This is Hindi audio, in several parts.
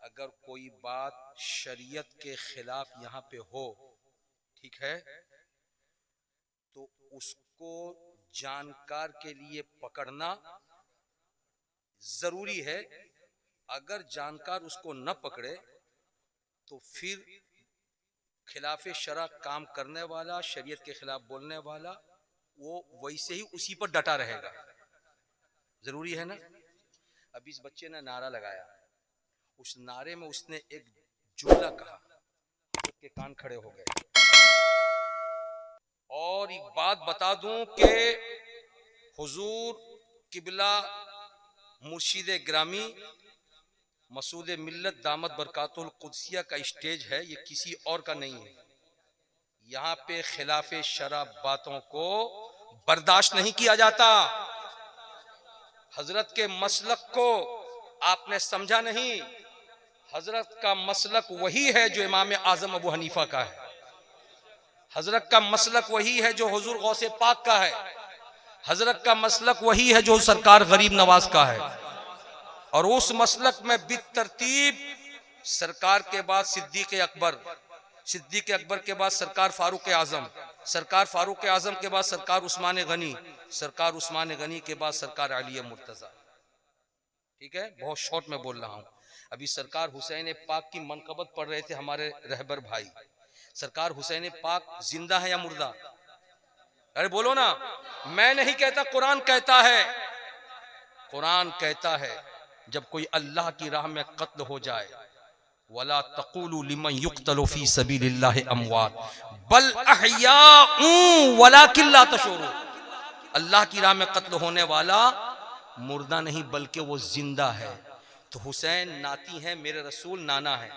अगर कोई बात शरीयत के खिलाफ यहाँ पे हो, ठीक है, तो उसको जानकार के लिए पकड़ना जरूरी है। अगर जानकार उसको न पकड़े तो फिर खिलाफ शरअ काम करने वाला, शरीयत के खिलाफ बोलने वाला, वो वैसे ही उसी पर डटा रहेगा। जरूरी है ना। अभी इस बच्चे ने नारा लगाया, उस नारे में उसने एक जुमला कहा, उसके कान खड़े हो गए। और एक बात बता दूं कि हुजूर किबला मुर्शिद ग्रामी मसूद मिल्लत दामत बरकातुल कुदसिया का स्टेज है, ये किसी और का नहीं है। यहाँ पे खिलाफे शरअ बातों को बर्दाश्त नहीं किया जाता। हजरत के मसलक को आपने समझा नहीं। हजरत का मसलक वही है जो इमाम आजम अबू हनीफा का है। हजरत का मसलक वही है जो हुजूर गौसे पाक का है। हजरत का मसलक वही है जो सरकार गरीब नवाज का है। और उस मसलक में बितरतीब सरकार के बाद सिद्दीक अकबर, सिद्दीक अकबर के बाद सरकार फारूक आजम, सरकार फारूक आजम के बाद सरकार उस्मान गनी, सरकार उस्मान गनी के बाद सरकार अली मुर्तजा। ठीक है, बहुत शॉर्ट में बोल रहा हूं। अभी सरकार हुसैन पाक की मनकबत पढ़ रहे थे हमारे रहबर भाई। सरकार हुसैन पाक जिंदा है या मुर्दा? अरे बोलो ना। मैं नहीं कहता, कुरान कहता है। कुरान कहता है जब कोई अल्लाह की राह में कत्ल हो जाए, वला तक़ूलू लिमन युक़्तलु फ़ी सबीलिल्लाहि अमवात बल अहयाउन वलाकिन ला तशऊरून। अल्लाह की राह में कत्ल होने वाला मुर्दा नहीं बल्कि वो जिंदा है। तो हुसैन नाती हैं, मेरे रसूल नाना है।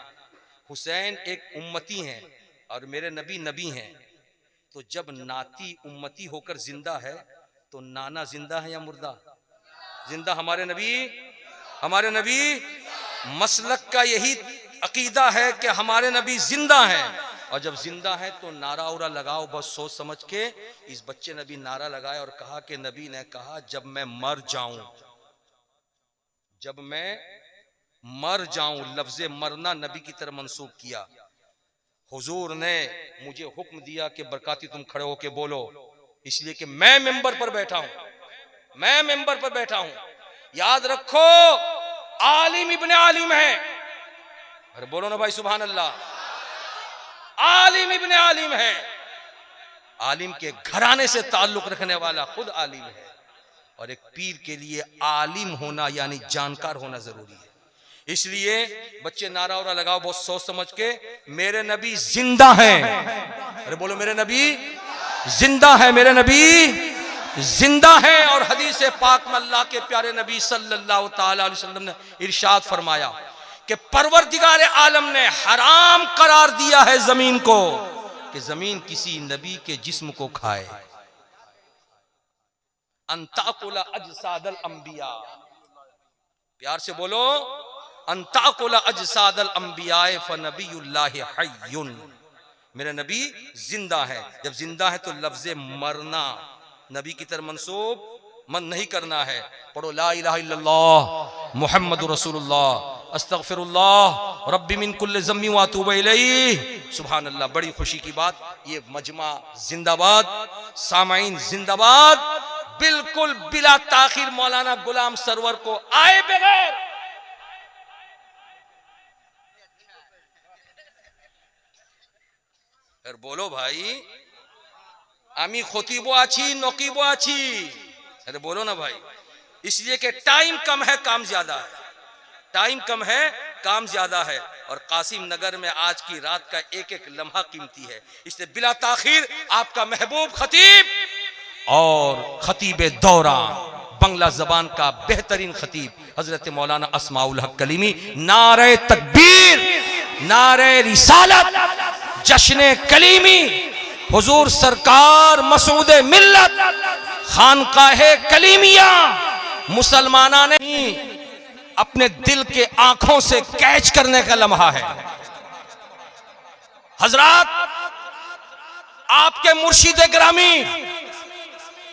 हुसैन एक उम्मती हैं और मेरे नबी नबी हैं। तो जब नाती उम्मती होकर जिंदा है तो नाना जिंदा है या मुर्दा? जिंदा। हमारे नबी मसलक का यही अकीदा है कि हमारे नबी जिंदा हैं। और जब जिंदा है तो नारा उरा लगाओ बस सोच समझ के। इस बच्चे ने भी नारा लगाया और कहा कि नबी ने कहा जब मैं मर जाऊं, जब मैं मर जाऊं, लफ्ज़े मरना नबी की तरफ मंसूब किया। हुजूर ने मुझे हुक्म दिया कि बरकाती तुम खड़े होके बोलो, इसलिए कि मैं मेंबर पर बैठा हूं, मैं मेंबर पर बैठा हूं। याद रखो, आलिम इब्ने आलिम है। अरे बोलो ना भाई सुभान अल्लाह। आलिम इब्ने आलिम है। आलिम के घराने से ताल्लुक रखने वाला खुद आलिम है। और एक पीर के लिए आलिम होना यानी जानकार होना जरूरी है। इसलिए बच्चे नारा उरा लगाओ बहुत सोच समझ के। मेरे नबी जिंदा हैं। अरे बोलो मेरे नबी जिंदा है, मेरे नबी जिंदा है। और हदीस पाक में अल्लाह के प्यारे नबी सल्लल्लाहु ताला अलैहि वसल्लम ने इरशाद फरमाया कि परवरदिगार आलम ने हराम करार दिया है जमीन को कि जमीन किसी नबी के जिस्म को खाए। अंताकुला अजसादल अंबिया, प्यार से बोलो, अंताकुला अजसादल अंबियाए फनबियुल्लाहि हय्युन। मेरे नबी जिंदा है। जब जिंदा है तो लफ्ज़े मरना नबी की तरफ मंसूब मन नहीं करना है। पढ़ो ला इलाहा इल्लल्लाह मुहम्मदुर रसूलुल्लाह अस्तगफिरुल्लाह रब्बी मिन कुल्लि ज़म्बि व अतूबु इलैहि। सुभान अल्लाह। बड़ी खुशी की बात, ये मजमा जिंदाबाद, सामाईन जिंदाबाद। बिल्कुल बिला ताखिर मौलाना गुलाम सरवर को आए बगैर बोलो भाई, आमी खतीबो आछी नकीबो आछी। अरे बोलो ना भाई। इसलिए कि टाइम कम है काम ज्यादा है, टाइम कम है काम ज्यादा है। और कासिम नगर में आज की रात का एक एक लम्हा कीमती है। इसलिए बिला ताखिर आपका महबूब खतीब और खतीबे दौरा, बंगला जबान का बेहतरीन खतीब हजरत मौलाना अस्माउल हक कलीमी, नारे तकबीर, नारे रिसालत, जश्ने कलीमी, हुजूर सरकार मसूद मिल्लत, खानकाहे कलीमिया मुसलमाना ने अपने दिल के आंखों से कैच करने का लम्हा है। हजरात, आपके मुर्शिद ग्रामी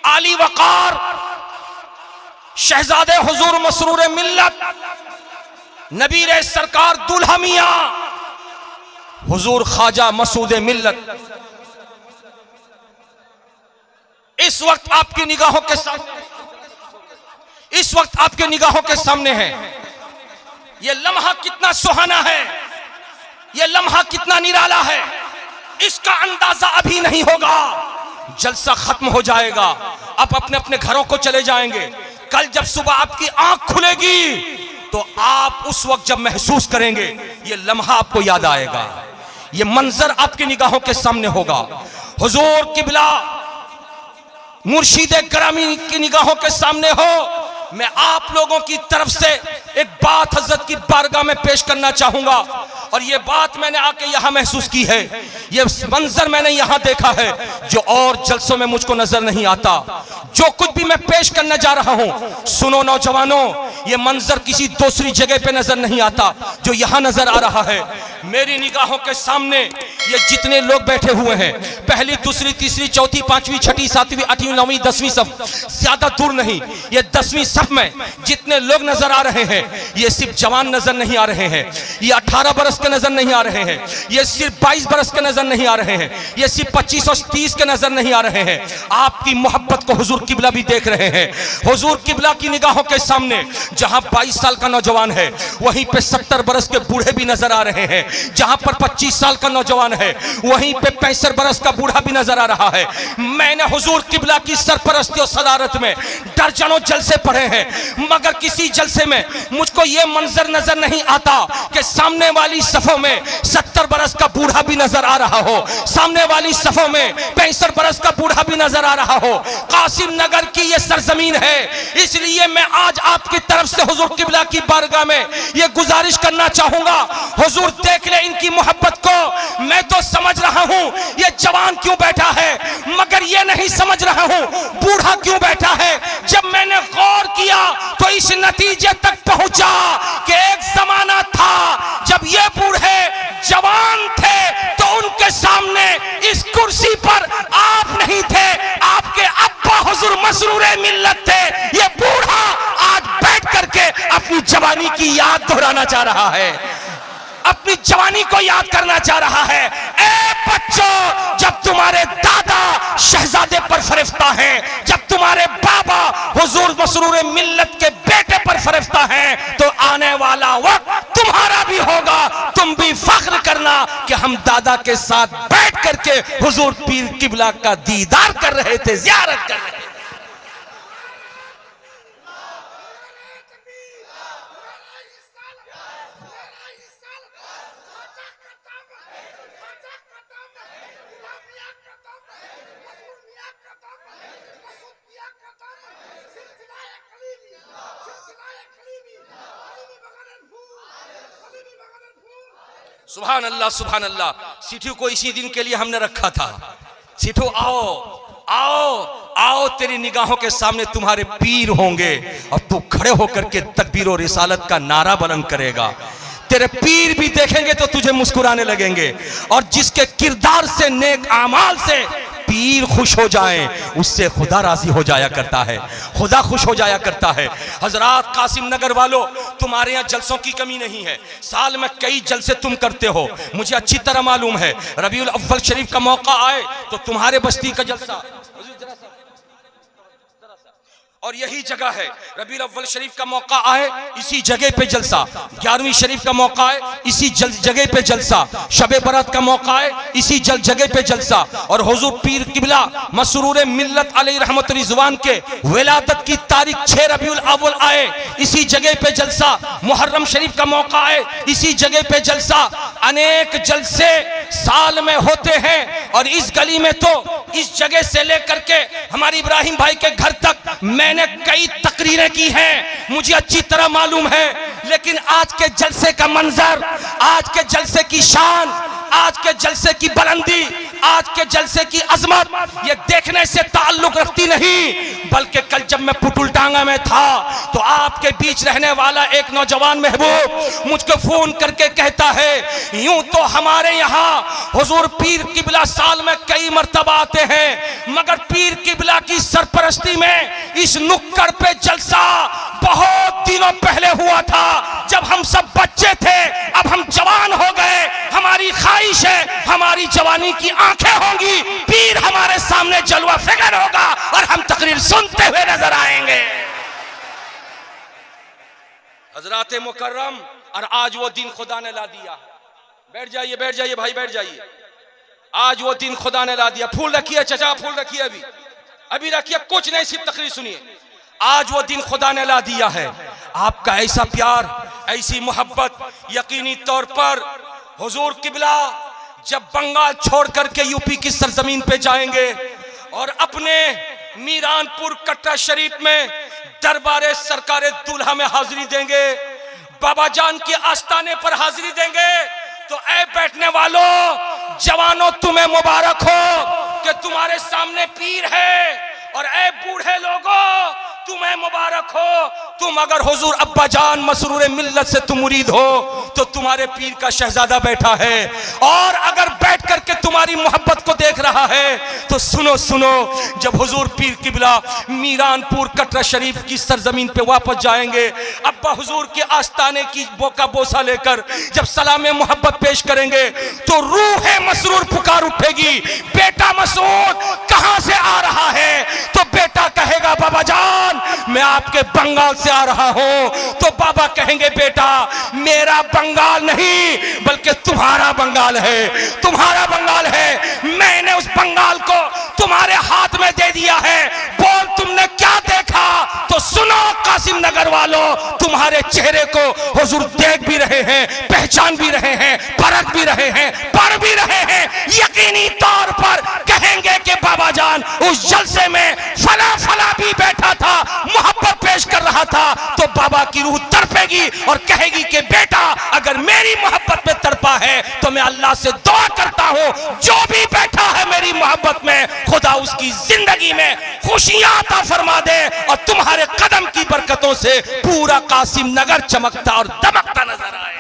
आली वकार शहजादे हुजूर मसरूर मिल्लत नबीरे सरकार दूल्हा मियां हुजूर ख्वाजा मसूद मिल्लत इस वक्त आपकी निगाहों के सामने, इस वक्त आपके निगाहों के सामने है। यह लम्हा कितना सुहाना है, यह लम्हा कितना निराला है, इसका अंदाजा अभी नहीं होगा। जलसा खत्म हो जाएगा, आप अपने अपने घरों को चले जाएंगे। कल जब सुबह आपकी आंख खुलेगी तो आप उस वक्त जब महसूस करेंगे, यह लम्हा आपको याद आएगा, यह मंजर आपकी निगाहों के सामने होगा। हुजूर किबला मुर्शिद ग्रामी की निगाहों के सामने हो। मैं आप लोगों की तरफ से एक बात हजरत की बारगाह में पेश करना चाहूंगा, और ये बात मैंने आके यहां महसूस की है, ये मंजर मैंने यहां देखा है जो और जलसों में मुझको नजर नहीं आता। जो कुछ भी मैं पेश करने जा रहा हूं, सुनो नौजवानों, ये मंजर किसी दूसरी जगह पे नजर नहीं आता जो यहां नजर आ रहा है। मेरी निगाहों के सामने ये जितने लोग बैठे हुए हैं, पहली दूसरी तीसरी चौथी पांचवी छठी सातवीं आठवीं नौवीं 10वीं सब, ज्यादा दूर नहीं, ये 10वीं सब में जितने लोग नजर आ रहे हैं, ये सिर्फ जवान नजर नहीं आ रहे हैं, ये 18 बरस के नजर नहीं आ रहे हैं, ये सिर्फ 22 बरस के नजर नहीं आ रहे हैं, ये सिर्फ 25 और 30 के नजर नहीं आ रहे हैं। आपकी मोहब्बत को हुजूर किबला भी देख रहे हैं। हुजूर किबला की निगाहों के सामने जहां 22 साल का नौजवान है, वहीं पे 70 बरस के बूढ़े भी नजर आ रहे हैं। जहां पर 25 साल का नौजवान है, वहीं पे 65 बरस का बूढ़ा भी नजर आ रहा है। मैंने हुजूर किबला की सरपरस्ती और सदारत में दर्जनों जलसे पढ़े हैं, मगर किसी जलसे में मुझको ये मंजर नजर नहीं आता कि सामने वाली सफों में 70 बरस का बूढ़ा भी नजर आ रहा हो, सामने वाली सफों में 65 बरस का बूढ़ा भी नजर आ रहा हो। कासिम नगर की ये सरजमीन है, इसलिए मैं आज आपकी तरफ से हुजूर किबला की बारगाह में ये गुजारिश करना चाहूंगा, हुजूर देख ले इनकी मोहब्बत को। मैं तो समझ रहा हूं ये जवान क्यों बैठा है, मगर ये नहीं समझ रहा हूं बूढ़ा क्यों बैठा है। जब मैंने गौर किया तो इस नतीजे तक पहुंचा कि एक जमाना था जब ये बूढ़े जवान थे तो उनके सामने इस कुर्सी पर आप नहीं थे, आपके अब्बा हुजूर मसरूरे मिल्लत थे। ये बूढ़ा आज बैठ करके अपनी जवानी की याद दोहराना चाह रहा है, अपनी जवानी को याद करना चाह रहा है। ए बच्चों, जब तुम्हारे दादा शहजादे पर फरिश्ता है, जब तुम्हारे बाबा हुजूर मसरूर मिल्लत के बेटे पर फरिश्ता है, तो आने वाला वक्त तुम्हारा भी होगा। तुम भी फख्र करना कि हम दादा के साथ बैठ करके हुजूर पीर किबला का दीदार कर रहे थे, जियारत कर रहे थे। सुभान अल्लाह, सुभान अल्लाह। सिठू को इसी दिन के लिए हमने रखा था। सिठू आओ आओ आओ, तेरी निगाहों के सामने तुम्हारे पीर होंगे और तू खड़े होकर के तकबीर और रिसालत का नारा बुलंद करेगा। तेरे पीर भी देखेंगे तो तुझे मुस्कुराने लगेंगे, और जिसके किरदार से नेक आमाल से पीर खुश हो जाएं, उससे खुदा राजी हो जाया करता है, खुदा खुश हो जाया करता है। हजरात कासिम नगर वालों, तुम्हारे यहाँ जलसों की कमी नहीं है, साल में कई जलसे तुम करते हो, मुझे अच्छी तरह मालूम है। रबीउल अव्वल शरीफ का मौका आए तो तुम्हारे बस्ती का जलसा, और यही जगह है। रबीउल अव्वल शरीफ का मौका आए, इसी जगह पे जलसा। 11वीं शरीफ का मौका आए, इसी जगह पे जलसा। शबे बरात का मौका आए, इसी जगह पे जलसा। और हुजूर पीर किबला मसरूर मिल्लत अलैहि रहमत रिजवान के विलादत की तारीख 6 रबीउल अव्वल आए, इसी जगह पे जलसा। मुहर्रम शरीफ का मौका आए, इसी जगह पे जलसा। अनेक जलसे साल में होते हैं, और इस गली में तो इस जगह से लेकर के हमारे इब्राहिम भाई के घर तक मैंने कई तकरीरें की हैं, मुझे अच्छी तरह मालूम है। लेकिन आज के जलसे का मंजर, आज के जलसे की शान, आज के जलसे की बुलंदी आज के जलसे की अजमत ये देखने से ताल्लुक रखती नहीं, बल्कि कल जब मैं पुटुलडांगा में था तो आपके बीच रहने वाला एक नौजवान महबूब मुझको फोन करके कहता है, यूं तो हमारे यहाँ हुजूर पीर किबला साल में कई मर्तबा आते हैं, मगर पीर किबला की सरपरस्ती में इस नुक्कड़ पे जलसा बहुत दिनों पहले हुआ था, जब हम सब बच्चे थे। अब हम जवान हो गए, हमारी ख्वाहिश है हमारी जवानी की आंखें होंगी, पीर हमारे सामने जलवा फिगर होगा और हम तकरीर सुनते हुए नजर आएंगे। हजरात मुकर्रम, और आज वो दिन खुदा ने ला दिया। बैठ जाइए, बैठ जाइए भाई, बैठ जाइए। आज वो दिन खुदा ने ला दिया। फूल रखिए चचा, फूल रखिए, अभी रखिए, कुछ नहीं, सिर्फ तकरीर सुनिए। आज वो दिन खुदा ने ला दिया है। आपका ऐसा प्यार, ऐसी मोहब्बत, यकीनी तौर पर हुजूर किबला जब बंगाल छोड़ करके यूपी की सरजमीन पे जाएंगे और अपने मीरानपुर कटरा शरीफ में दरबारे सरकारे दूल्हा में हाजिरी देंगे, बाबा जान के आस्थाने पर हाजिरी देंगे, तो ऐ बैठने वालों, जवानों, तुम्हें मुबारक हो कि तुम्हारे सामने पीर है, और ऐ बूढ़े लोगों, तुम्हें मुबारक हो, तुम अगर हुजूर अब्बा जान मसरूर मिल्लत से तुम मुरीद हो तो तुम्हारे पीर का शहजादा बैठा है, और अगर बैठ करके तुम्हारी मोहब्बत को देख रहा है तो सुनो सुनो, जब हुजूर पीर किबला मीरानपुर कटरा शरीफ की सरजमीन पे वापस जाएंगे, अब्बा हुजूर के आस्थाने की बोका बोसा लेकर जब सलाम मोहब्बत पेश करेंगे तो रूह मसरूर पुकार उठेगी, बेटा मसूद कहां से आ रहा है? तो बेटा कहेगा, बाबा जान मैं आपके बंगाल से आ रहा हूं। तो बाबा कहेंगे, बेटा मेरा बंगाल नहीं बल्कि तुम्हारा बंगाल है, तुम्हारा बंगाल है, मैंने उस बंगाल को तुम्हारे हाथ में दे दिया है। बोल तुमने क्या देखा? तो सुनो कासिम नगर वालों, तुम्हारे चेहरे को हुजूर देख भी रहे हैं, पहचान भी रहे हैं, परख भी रहे हैं, पढ़ भी रहे हैं। यकीनी तौर पर कहेंगे कि बाबा जान उस जलसे में फला फला भी बैठा था, मोहब्बत पेश कर रहा था। तो बाबा की रूह तड़पेगी और कहेगी कि बेटा अगर मेरी मोहब्बत में तड़पा है तो मैं अल्लाह से दुआ करता हूं, जो भी बैठा है मेरी मोहब्बत में, खुदा उसकी जिंदगी में खुशियां अता फरमा दे, और तुम्हारे कदम की बरकतों से पूरा कासिम नगर चमकता और दमकता नजर आए।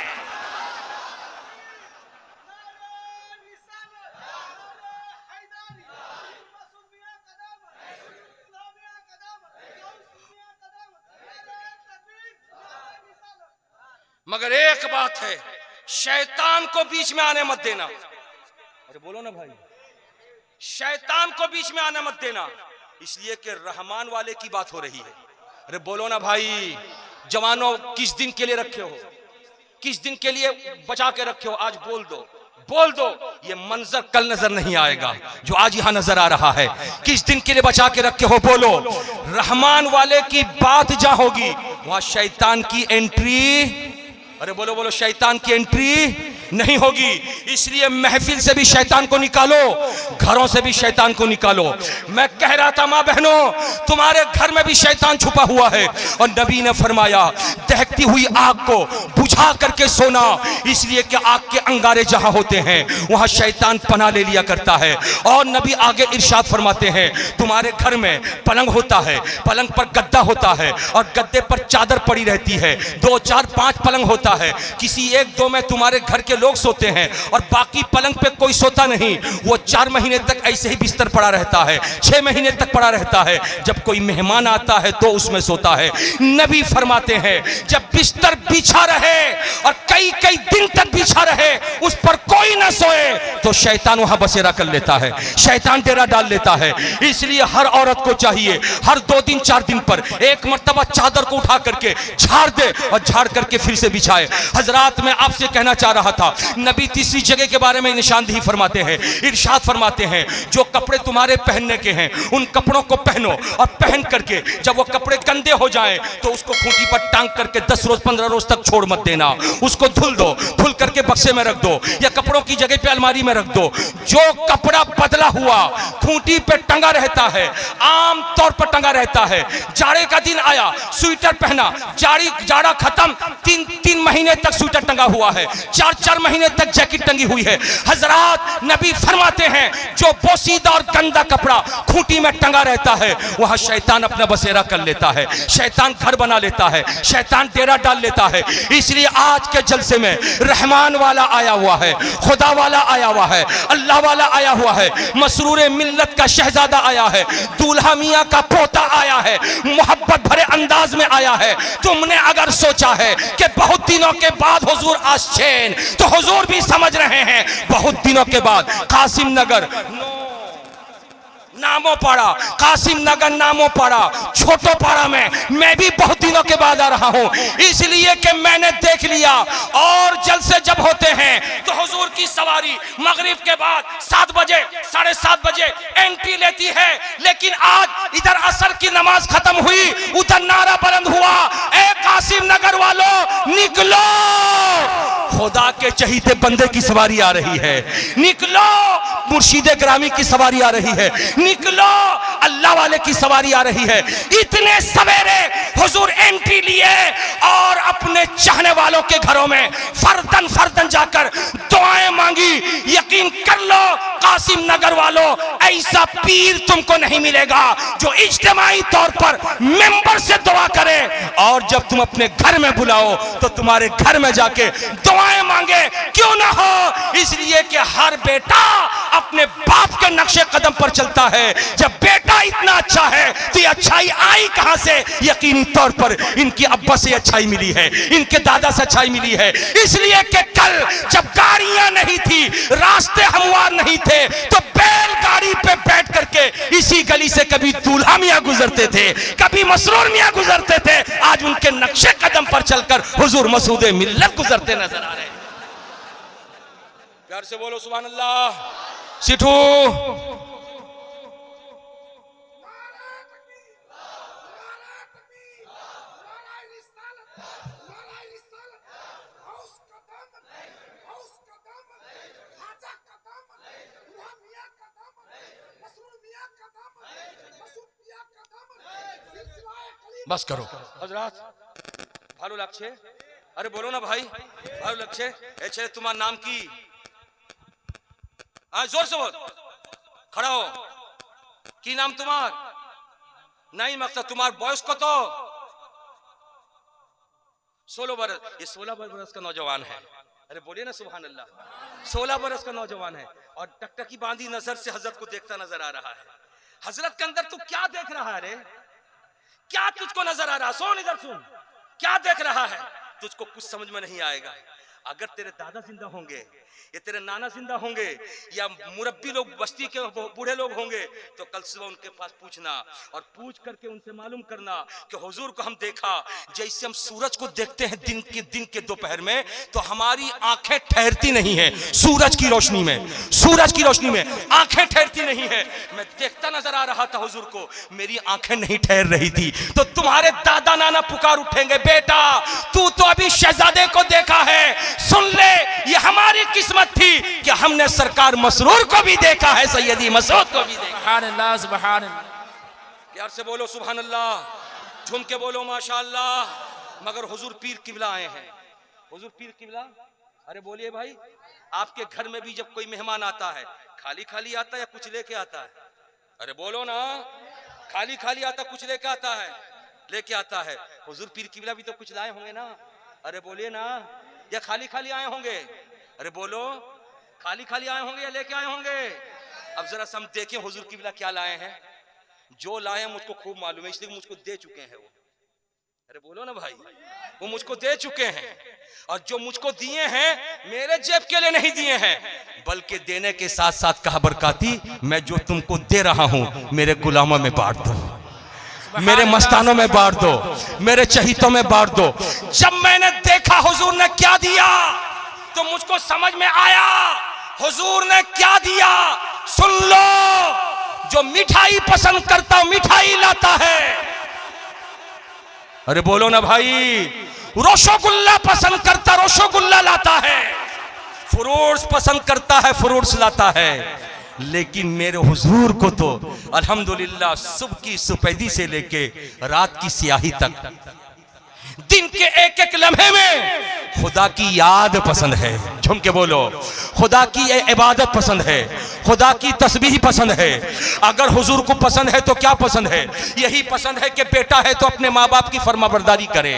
मगर एक बात है, शैतान को बीच में आने मत देना। अरे बोलो ना भाई, शैतान को बीच में आने मत देना, इसलिए कि रहमान वाले की बात हो रही है। अरे बोलो ना भाई, जवानों किस दिन के लिए रखे हो, किस दिन के लिए बचा के रखे हो? आज बोल दो, बोल दो। ये मंजर कल नजर नहीं आएगा जो आज यहां नजर आ रहा है। किस दिन के लिए बचा के रखे हो? बोलो। रहमान वाले की बात जहां होगी वहां शैतान की एंट्री, अरे बोलो बोलो, शैतान की एंट्री नहीं होगी। इसलिए महफिल से भी शैतान को निकालो, घरों से भी शैतान को निकालो। मैं कह रहा था मां बहनों, तुम्हारे घर में भी शैतान छुपा हुआ है, और नबी ने फरमाया दहकती हुई आग को बुझा करके सोना, इसलिए कि आग के अंगारे जहां होते हैं वहां शैतान पनाह ले लिया करता है। और नबी आगे इरशाद फरमाते हैं, तुम्हारे घर में पलंग होता है, पलंग पर गद्दा होता है, और गद्दे पर चादर पड़ी रहती है, 2 4 5 पलंग होता है, किसी 1 2 में तुम्हारे घर के लोग सोते हैं और बाकी पलंग पे कोई सोता नहीं। वो 4 महीने तक ऐसे ही बिस्तर पड़ा रहता है, 6 महीने तक पड़ा रहता है, जब कोई मेहमान आता है तो उसमें सोता है। नबी फरमाते हैं जब बिस्तर बिछा रहे और कई कई दिन तक बिछा रहे, उस पर कोई ना सोए, तो शैतान वहां बसेरा कर लेता है, शैतान डेरा डाल लेता है। इसलिए हर औरत को चाहिए हर 2 दिन 4 दिन पर एक मर्तबा चादर को उठा करके झाड़ दे और झाड़ करके फिर से बिछाए। हजरात मैं आपसे कहना चाह रहा था, नबी तीसरी जगह के बारे में निशानदेही फरमाते हैं, इरशाद फरमाते हैं जो कपड़े तुम्हारे पहनने के हैं उन कपड़ों को पहनो, और पहन करके जब वो कपड़े गंदे हो जाएं तो उसको खूंटी पर टांग करके 10 रोज 15 रोज तक छोड़ मत देना, उसको उसको धुल दो, धुल करके बक्से में रख दो या कपड़ों की जगह पे अलमारी में रख दो। जो कपड़ा बदला हुआ खूंटी पे टंगा रहता है, आम तौर पर टंगा रहता है, जाड़े का दिन आया, स्वेटर पहना, जाड़ा खत्म, 3 महीने तक स्वेटर टंगा हुआ है, 4 महीने तक जैकेट टंगी हुई है। हजरात नबी फरमाते हैं जो बोसीदा और गंदा कपड़ा खूंटी में टंगा रहता है वहां शैतान अपना बसेरा कर लेता है, शैतान घर बना लेता है, शैतान डेरा डाल लेता है। इसलिए आज के जलसे में रहमान वाला आया हुआ है, खुदा वाला आया हुआ है, अल्लाह वाला आया हुआ है, मसरूर मिल्लत का शहजादा आया है, दूल्हा मियां का पोता आया है, मोहब्बत भरे अंदाज में आया है। तुमने अगर सोचा है कि बहुत दिनों के बाद हुजूर आश्चेन, तो हुजूर भी समझ रहे हैं बहुत दिनों के बाद कासिम नगर नामो पाड़ा, कासिम नगर नामो पाड़ा, छोटो पाड़ा में मैं भी बहुत दिनों के बाद आ रहा हूं, इसलिए कि मैंने देख लिया। और जलसे जब होते हैं तो हुजूर की सवारी मगरिब के बाद 7 बजे 7:30 बजे एंट्री लेती है, लेकिन आज इधर असर की नमाज खत्म हुई, उधर नारा बुलंद हुआ, ए कासिम नगर वालों निकलो, खुदा के चहीते बंदे की सवारी आ रही है, निकलो, मुर्शिदे ग्रामी की सवारी आ रही है, निकलो, अल्लाह वाले की सवारी आ रही है। इतने सवेरे हुजूर एंट्री लिए और अपने चाहने वालों के घरों में फर्दन फर्दन जाकर दुआएं मांगी। यकीन कर लो कासिम नगर वालों, ऐसा पीर तुमको नहीं मिलेगा जो इज्तिमाई तौर पर मेंबर से दुआ करे और जब तुम अपने घर में बुलाओ तो तुम्हारे घर में जाके दुआएं मांगे, क्यों ना हो, इसलिए कि हर बेटा अपने बाप के नक्शे कदम पर चलता है। जब बेटा इतना अच्छा है तो ये अच्छाई आई कहां से? यकीनी तौर पर इनकी अब्बा से अच्छाई मिली है, इनके दादा से अच्छाई मिली है। इसलिए कि कल जब गाड़ियां नहीं थी, रास्ते हमवार नहीं थे, तो बैलगाड़ी पे बैठ करके इसी गली से कभी दूल्हा मियां गुजरते थे, कभी मसरूर मियां गुजरते थे, आज उनके नक्शे कदम पर चलकर हुजूर मसूदे मिल्लत गुजरते नजर आ रहे हैं। प्यार से बोलो सुभान अल्लाह। सिठू बस करो हजरात। भालू लक्ष्य, अरे बोलो ना भाई, भालू लक्ष्य, अच्छे तुम्हारा नाम की? जोर से बोल, खड़ा हो, की नाम तुम्हार? नहीं मकसद तुम्हार बॉयस को तो 16 बरस, ये 16 बरस का नौजवान है। अरे बोलिए ना सुभान अल्लाह, 16 बरस का नौजवान है और टकटकी बांधी नजर से हजरत को देखता नजर आ रहा है। हजरत के अंदर तू क्या देख रहा है रे? क्या तुझको नजर आ रहा? सुन इधर सुन, क्या देख रहा है? तुझको कुछ समझ में नहीं आएगा। अगर तेरे दादा जिंदा होंगे या तेरे नाना जिंदा होंगे या मुरब्बी लोग बस्ती के बूढ़े लोग होंगे तो कल सुबह उनके पास पूछना और पूछ करके उनसे मालूम करना कि हुजूर को हम देखा जैसे हम सूरज को देखते हैं दिन के दोपहर में, तो हमारी आंखें ठहरती नहीं है सूरज की रोशनी में, सूरज की रोशनी में आंखें ठहरती नहीं है। मैं देखता नजर आ रहा था हुजूर को, मेरी आंखें नहीं ठहर रही थी। तो तुम्हारे दादा नाना पुकार उठेंगे, बेटा तू तो अभी शहजादे को देखा है, सुन ले ये हमारी किस्मत थी कि हमने सरकार मसरूर को भी देखा है, सैयदी मसूद को भी देखा। सुभान अल्लाह, सुभान अल्लाह। प्यार से बोलो सुभान अल्लाह, झूम के बोलो माशाअल्लाह। मगर हुजूर पीर किबला आए हैं, हुजूर पीर किबला। अरे बोलिए भाई, आपके घर में भी जब कोई मेहमान आता है खाली खाली आता है या कुछ लेके आता है? अरे बोलो ना, खाली खाली आता, कुछ लेके आता है, लेके आता है। हुजूर पीर किबला भी तो कुछ लाए होंगे ना? अरे बोलिए ना, या खाली खाली आए होंगे? अरे बोलो, खाली खाली आए होंगे या लेके आए होंगे? अब जरा हम देखें हुजूर किबला क्या लाए हैं। जो लाए हैं मुझको खूब मालूम है, इसलिए मुझको दे चुके हैं वो। अरे बोलो ना भाई, वो मुझको दे चुके हैं और जो मुझको दिए हैं मेरे जेब के लिए नहीं दिए हैं, बल्कि देने के साथ साथ कहा बरकाती, मैं जो तुमको दे रहा हूं मेरे गुलामों में बांट दो, मेरे मस्तानों में बांट दो, मेरे चहीतों में बांट दो। जब मैंने देखा हुजूर ने क्या दिया तो मुझको समझ में आया हुजूर ने क्या दिया। सुन लो, जो मिठाई पसंद करता मिठाई लाता है। अरे बोलो ना भाई, रसगुल्ला पसंद करता रसगुल्ला लाता है, फ्रूट्स पसंद करता है, फ्रूट्स लाता है। लेकिन मेरे हुजूर को तो अल्हम्दुलिल्लाह सुबह की सफेदी से लेके रात की स्याही तक दिन के एक एक लम्हे में खुदा की याद पसंद है। झूम के बोलो, खुदा की इबादत पसंद है, खुदा की तस्बीह पसंद है। अगर हुजूर को पसंद है तो क्या पसंद है? यही पसंद है कि बेटा है तो अपने माँ बाप की फरमाबरदारी करे।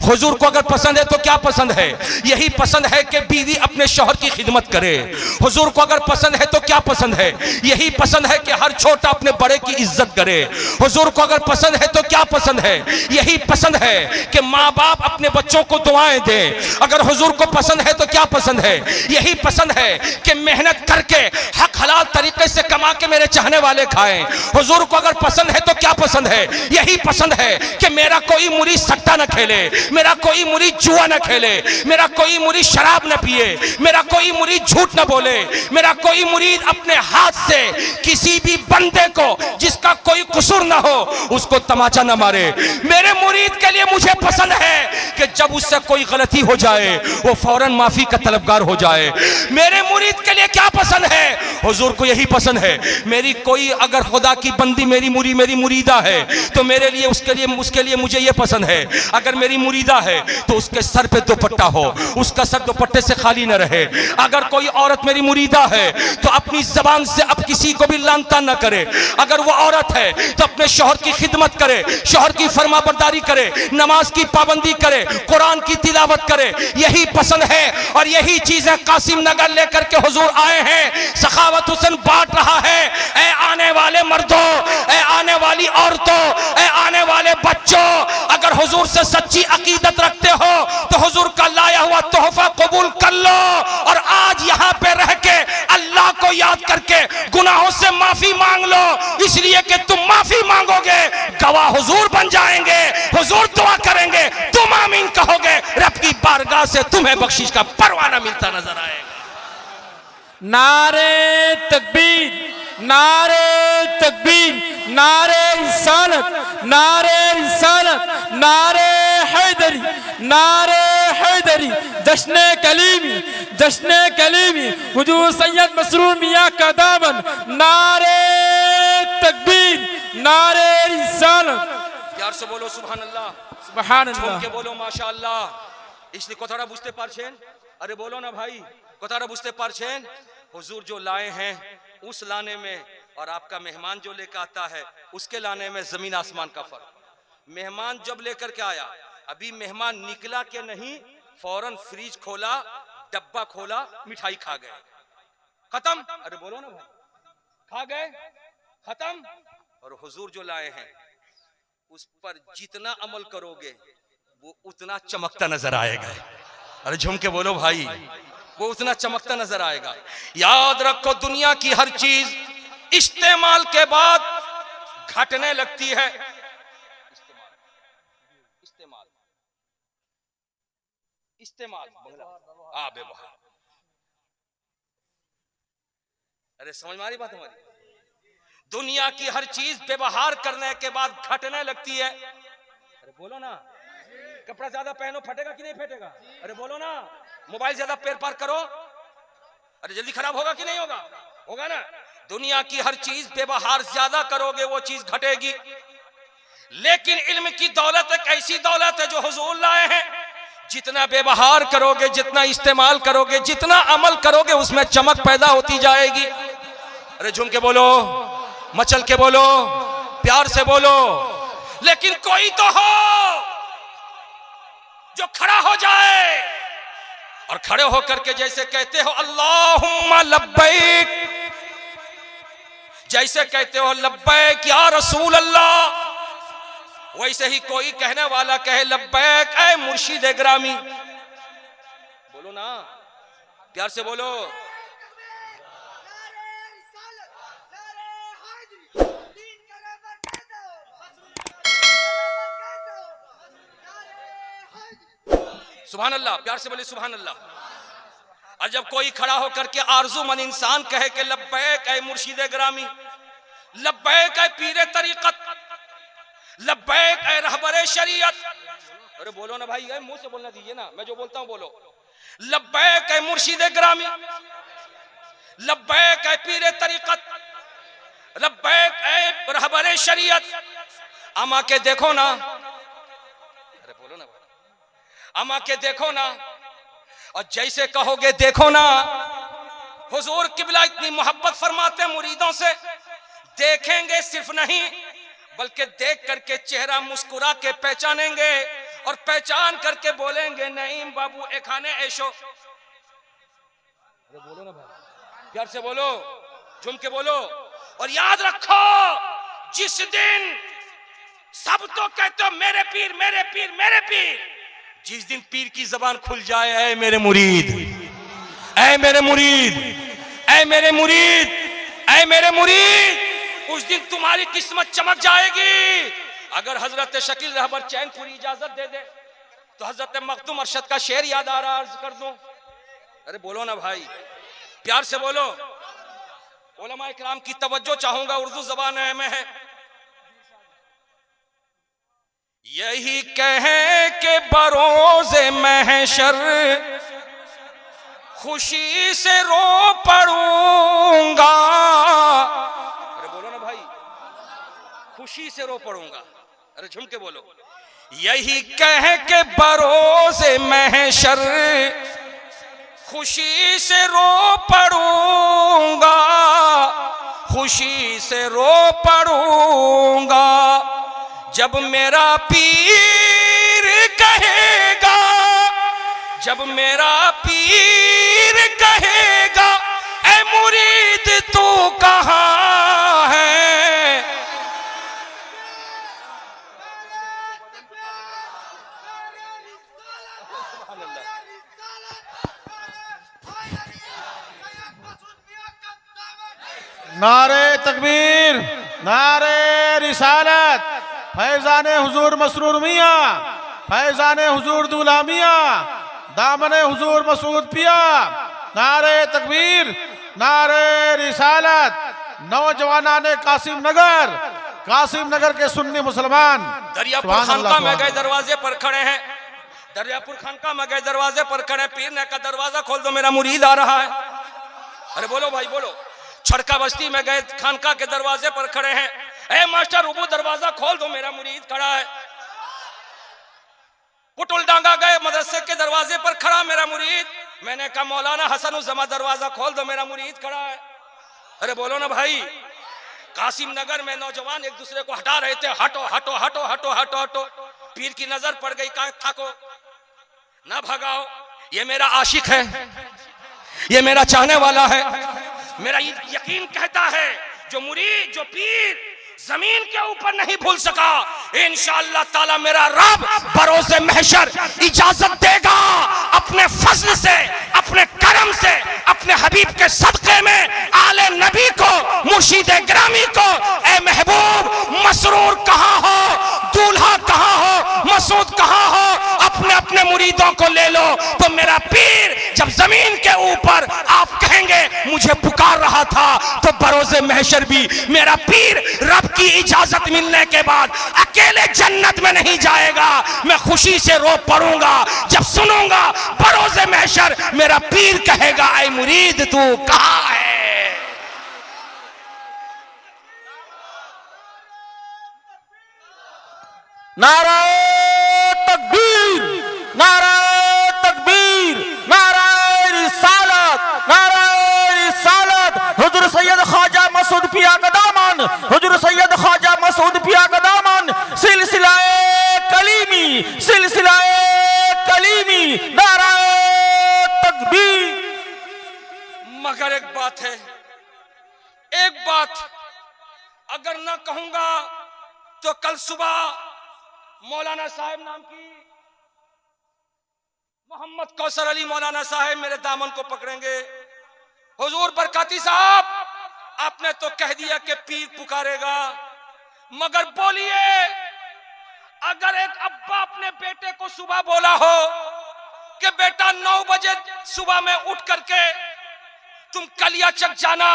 हुजूर को अगर पसंद है तो क्या पसंद है? यही पसंद है कि बीवी अपने शौहर की खिदमत करे। हुजूर को अगर पसंद है तो क्या पसंद है? यही पसंद है कि हर छोटा अपने बड़े की इज्जत करे। हुजूर को अगर पसंद है तो क्या पसंद है? यही पसंद है कि माँ बाप अपने बच्चों को दुआएं दे। अगर हुजूर को पसंद है तो क्या पसंद है? यही पसंद है कि मेहनत करके हक हलाल तरीके से कमा के मेरे चाहने वाले खाएं। हुजूर को अगर पसंद है तो क्या पसंद है? यही पसंद है कि मेरा कोई मुरीद सट्टा न खेले, मेरा कोई मुरीद जुआ न खेले, मेरा कोई मुरीद शराब न पिए, मेरा कोई मुरीद झूठ न बोले, मेरा कोई मुरीद अपने हाथ से किसी भी बंदे को जिसका कोई कसूर न हो उसको तमाचा न मारे। मेरे मुरीद के लिए मुझे पसंद है कि जब उससे कोई गलती हो जाए वो फौरन माफी का तलबगार हो जाए। मेरे मुरीद के लिए क्या पसंद है? हुजूर को यही पसंद है। मेरी कोई अगर खुदा की बंदी मेरी मुरीदा है तो मेरे लिए उसके लिए मुझे ये पसंद है, अगर मेरी मुरीदा है तो उसके सर पे दुपट्टा हो, उसका सर दुपट्टे से खाली न रहे। अगर कोई औरत मेरी मुरीदा है तो अपनी जबान से अब किसी को भी लानता न करे। अगर वो औरत है तो अपने शौहर की खिदमत करे, शौहर की फरमाबरदारी करे, नमाज की पाबंदी करे, कुरान की तिलावत करे। यही पसंद है और यही चीजें कासिम नगर लेकर के हुजूर आए हैं। सखावत हुसैन बांट रहा है। ऐ आने वाले मर्दों, ऐ आने वाली औरतों, ऐ आने वाले बच्चों, अगर हुजूर से सच्ची अकीदत रखते हो तो हुजूर का लाया हुआ तोहफा कबूल कर लो और आज यहाँ पे रह के अल्लाह को याद करके गुनाहों से माफी मांग लो, इसलिए कि तुम माफी मांगोगे गवाह हुजूर बन जाएंगे, हुजूर दुआ करेंगे, तुम आमीन कहोगे, रब की बारगाह से तुम्हें बख्शिश का परवाना मिलता नजर आएगा। नारे तकबीर, नारे तकबीर, नारे रिसालत, नारे रिसालत, नारे हैदरी, नारे हैदरी, जश्न कलीमी, जश्न कलीमी, हुजूर सैयद मसरूर मियां का दामन, नारे तकबीर, नारे रिसालत। प्यार से बोलो सुभान अल्लाह, सुभान अल्लाह, के बोलो माशाअल्लाह। इसलिए कोथारा बुझते पारछेन, अरे बोलो ना भाई, कोथारा बुझते पारछेन। हुजूर जो लाए हैं उस लाने में और आपका मेहमान जो लेकर आता है उसके लाने में जमीन आसमान का फर्क। मेहमान जब लेकर के आया, अभी मेहमान निकला के नहीं, फौरन फ्रिज खोला, डब्बा खोला, मिठाई खा गए, खत्म। अरे बोलो ना भाई, खा गए, खत्म। और हुजूर जो लाए हैं उस पर जितना अमल करोगे वो उतना चमकता नजर आएगा। अरे झूम के बोलो भाई, वो उतना चमकता नजर आएगा। याद रखो, दुनिया की हर चीज इस्तेमाल के बाद घटने लगती है। इस्तेमाल इस्तेमाल व्यवहार। अरे समझ में आ रही बात हमारी? दुनिया की हर चीज व्यवहार करने के बाद घटने लगती है। अरे बोलो ना, कपड़ा ज्यादा पहनो फटेगा कि नहीं फटेगा? अरे बोलो ना, मोबाइल ज्यादा पैर पार करो, अरे जल्दी खराब होगा कि नहीं होगा? होगा ना। दुनिया की हर चीज व्यवहार ज्यादा करोगे वो चीज घटेगी, लेकिन इल्म की दौलत एक ऐसी दौलत है जो हुजूर लाए हैं। जितना व्यवहार करोगे, जितना इस्तेमाल करोगे, जितना अमल करोगे, उसमें चमक पैदा होती जाएगी। अरे झूम के बोलो, मचल के बोलो, प्यार से बोलो। लेकिन कोई तो हो जो खड़ा हो जाए और खड़े होकर के जैसे कहते हो अल्लाहुम्मा लब्बैक, जैसे कहते हो लब्बैक या रसूल अल्लाह, वैसे ही कोई कहने वाला कहे लब्बैक ऐ मुर्शिद ग्रामी। बोलो ना, प्यार से बोलो। सुभान अल्लाह, प्यार से बोले सुभान अल्लाह। और जब कोई खड़ा होकर के आरज़ूमंद इंसान कहे कि लब्बैक ऐ मुर्शिद ग्रामी, लब्बैक ऐ पीरे तरीक़त, लब्बैक ऐ रहबरे शरीयत, अरे बोलो ना भाई, मुंह से बोलना दीजिए ना, मैं जो बोलता हूं बोलो। लब्बैक है मुर्शिद ग्रामी, लब्बैक है पीर तरीकत, लब्बैक है रहबर शरीयत। अमा के देखो ना, अरे बोलो ना भाई, अमा के देखो ना, और जैसे कहोगे देखो ना। हुजूर किबला इतनी मोहब्बत फरमाते मुरीदों से, देखेंगे सिर्फ नहीं बल्कि देख करके चेहरा मुस्कुरा के पहचानेंगे, और पहचान करके बोलेंगे नईम बाबू ए खाने ऐशो। अरे बोलो ना भाई, प्यार से बोलो, झूम के बोलो। और याद रखो, जिस दिन सब तो कहते हो मेरे पीर मेरे पीर मेरे पीर, जिस दिन पीर की जबान खुल जाए, ऐ मेरे मुरीद, ऐ मेरे मुरीद, ऐ मेरे मुरीद, ऐ मेरे मुरीद, उस दिन तुम्हारी किस्मत चमक जाएगी। अगर हजरत शकील रहबर चैनपुरी इजाजत दे दे तो हजरत मखदूम अरशद का शेर याद आ रहा, अर्ज कर दूं। अरे बोलो ना भाई, प्यार से बोलो। उलमा इकराम की तवज्जो चाहूंगा, उर्दू जबान में है। यही कहे के बरोज़े महशर खुशी से रो पड़ूंगा। अरे बोलो ना भाई, खुशी से रो पड़ूंगा। अरे झूम के बोलो। यही कह के बरोज़े महशर खुशी से रो पड़ूंगा, खुशी से रो पड़ूंगा। जब मेरा पीर कहेगा, जब मेरा पीर कहेगा, ऐ मुरीद तू कहाँ है। नारे तकबीर, नारे रिसालत, फैजाने हुजूर मसरूर मियाँ, फैजाने हुजूर दूल्हा मियाँ, दामने हुजूर मसूद पिया। नारे तकबीर, नारे रिसालत। नौजवानाने कासिम नगर के सुन्नी मुसलमान दरियापुर खानका में गए दरवाजे पर खड़े हैं, दरियापुर खानका में गए दरवाजे पर खड़े, पीर ने का दरवाजा खोल दो मेरा मुरीद आ रहा है। अरे बोलो भाई बोलो। छड़का बस्ती में गए खानका के दरवाजे पर खड़े हैं, ए मास्टर उबू दरवाजा खोल दो मेरा मुरीद खड़ा है। पुटुल डांगा गए मदरसे के दरवाजे पर खड़ा मेरा मुरीद, मैंने कहा मौलाना हसन उज़्ज़मा दरवाजा खोल दो मेरा मुरीद खड़ा है। अरे बोलो ना भाई। कासिम नगर में नौजवान एक दूसरे को हटा रहे थे, हटो हटो हटो हटो हटो हटो। पीर की नजर पड़ गई, कहा थाको ना भगाओ, ये मेरा आशिक है, ये मेरा चाहने वाला है। मेरा यकीन कहता है जो मुरीद जो पीर जमीन के ऊपर नहीं भूल सका, इंशाअल्लाह ताला मेरा रब बरोज़े महशर इजाजत देगा अपने फज़ल से, अपने करम से, अपने हबीब के सदक़े में आले नबी को, मुर्शिद ग्रामी को, ए महबूब मसरूर कहाँ हो, दूल्हा कहाँ हो, मसूद कहाँ हो, अपने अपने मुरीदों को ले लो। तो मेरा पीर जब जमीन के ऊपर आप कहेंगे मुझे पुकार रहा था, तो बरोज़े महशर भी मेरा पीर रब की इजाजत मिलने के बाद अकेले जन्नत में नहीं जाएगा, मैं खुशी से रो पड़ूंगा जब सुनूंगा बरोज़े महशर मेरा पीर कहेगा ऐ मुरीद तू कहाँ है। नारे तकबीर, नारे तकबीर, नारे रिसालत, नारे रिसालत। हुजूर सैयद ख्वाजा मसूद पिया का दामन, हुजूर सैयद ख्वाजा मसूद पिया का दामन, सिलसिलाए कलीमी, सिलसिलाए कलीमी, नारे तकबीर। मगर एक बात है, एक बात अगर ना कहूंगा तो कल सुबह मौलाना साहब नाम की मोहम्मद कौसर अली मौलाना साहब मेरे दामन को पकड़ेंगे। हुजूर बरकाती साहब आपने तो कह दिया कि पीर पुकारेगा, मगर बोलिए अगर एक अब्बा अपने बेटे को सुबह बोला हो कि बेटा 9 बजे सुबह में उठ करके तुम कलिया चक जाना,